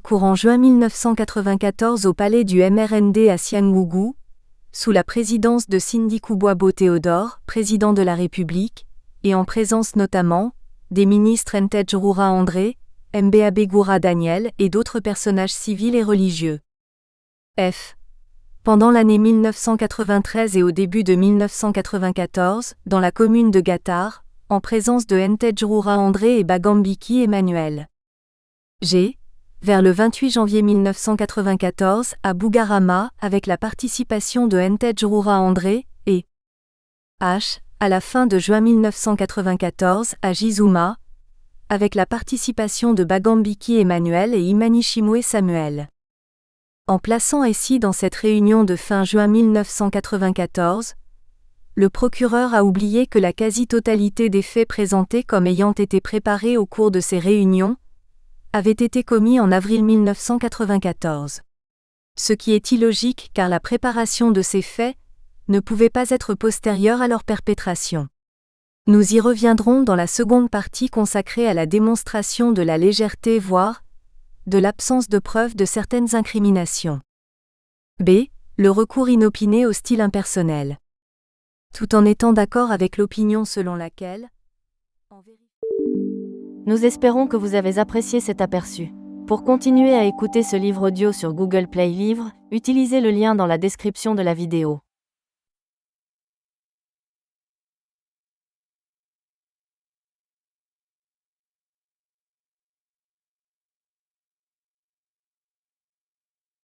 Courant juin 1994 au palais du MRND à Siangougou, sous la présidence de Sindi Kouboabo Théodore, président de la République, et en présence notamment des ministres Ntejroura André, Mbabegura Daniel et d'autres personnages civils et religieux. Pendant l'année 1993 et au début de 1994, dans la commune de Gatar, en présence de Ntejroura André et Bagambiki Emmanuel. Vers le 28 janvier 1994, à Bugarama, avec la participation de Ntejroura André, et à la fin de juin 1994, à Jizuma, avec la participation de Bagambiki Emmanuel et Imanishimwe Samuel. En plaçant ici dans cette réunion de fin juin 1994, le procureur a oublié que la quasi-totalité des faits présentés comme ayant été préparés au cours de ces réunions avaient été commis en avril 1994. Ce qui est illogique car la préparation de ces faits ne pouvait pas être postérieure à leur perpétration. Nous y reviendrons dans la seconde partie consacrée à la démonstration de la légèreté voire de l'absence de preuve de certaines incriminations. Le recours inopiné au style impersonnel. Tout en étant d'accord avec l'opinion selon laquelle Nous espérons que vous avez apprécié cet aperçu. Pour continuer à écouter ce livre audio sur Google Play Livres, utilisez le lien dans la description de la vidéo.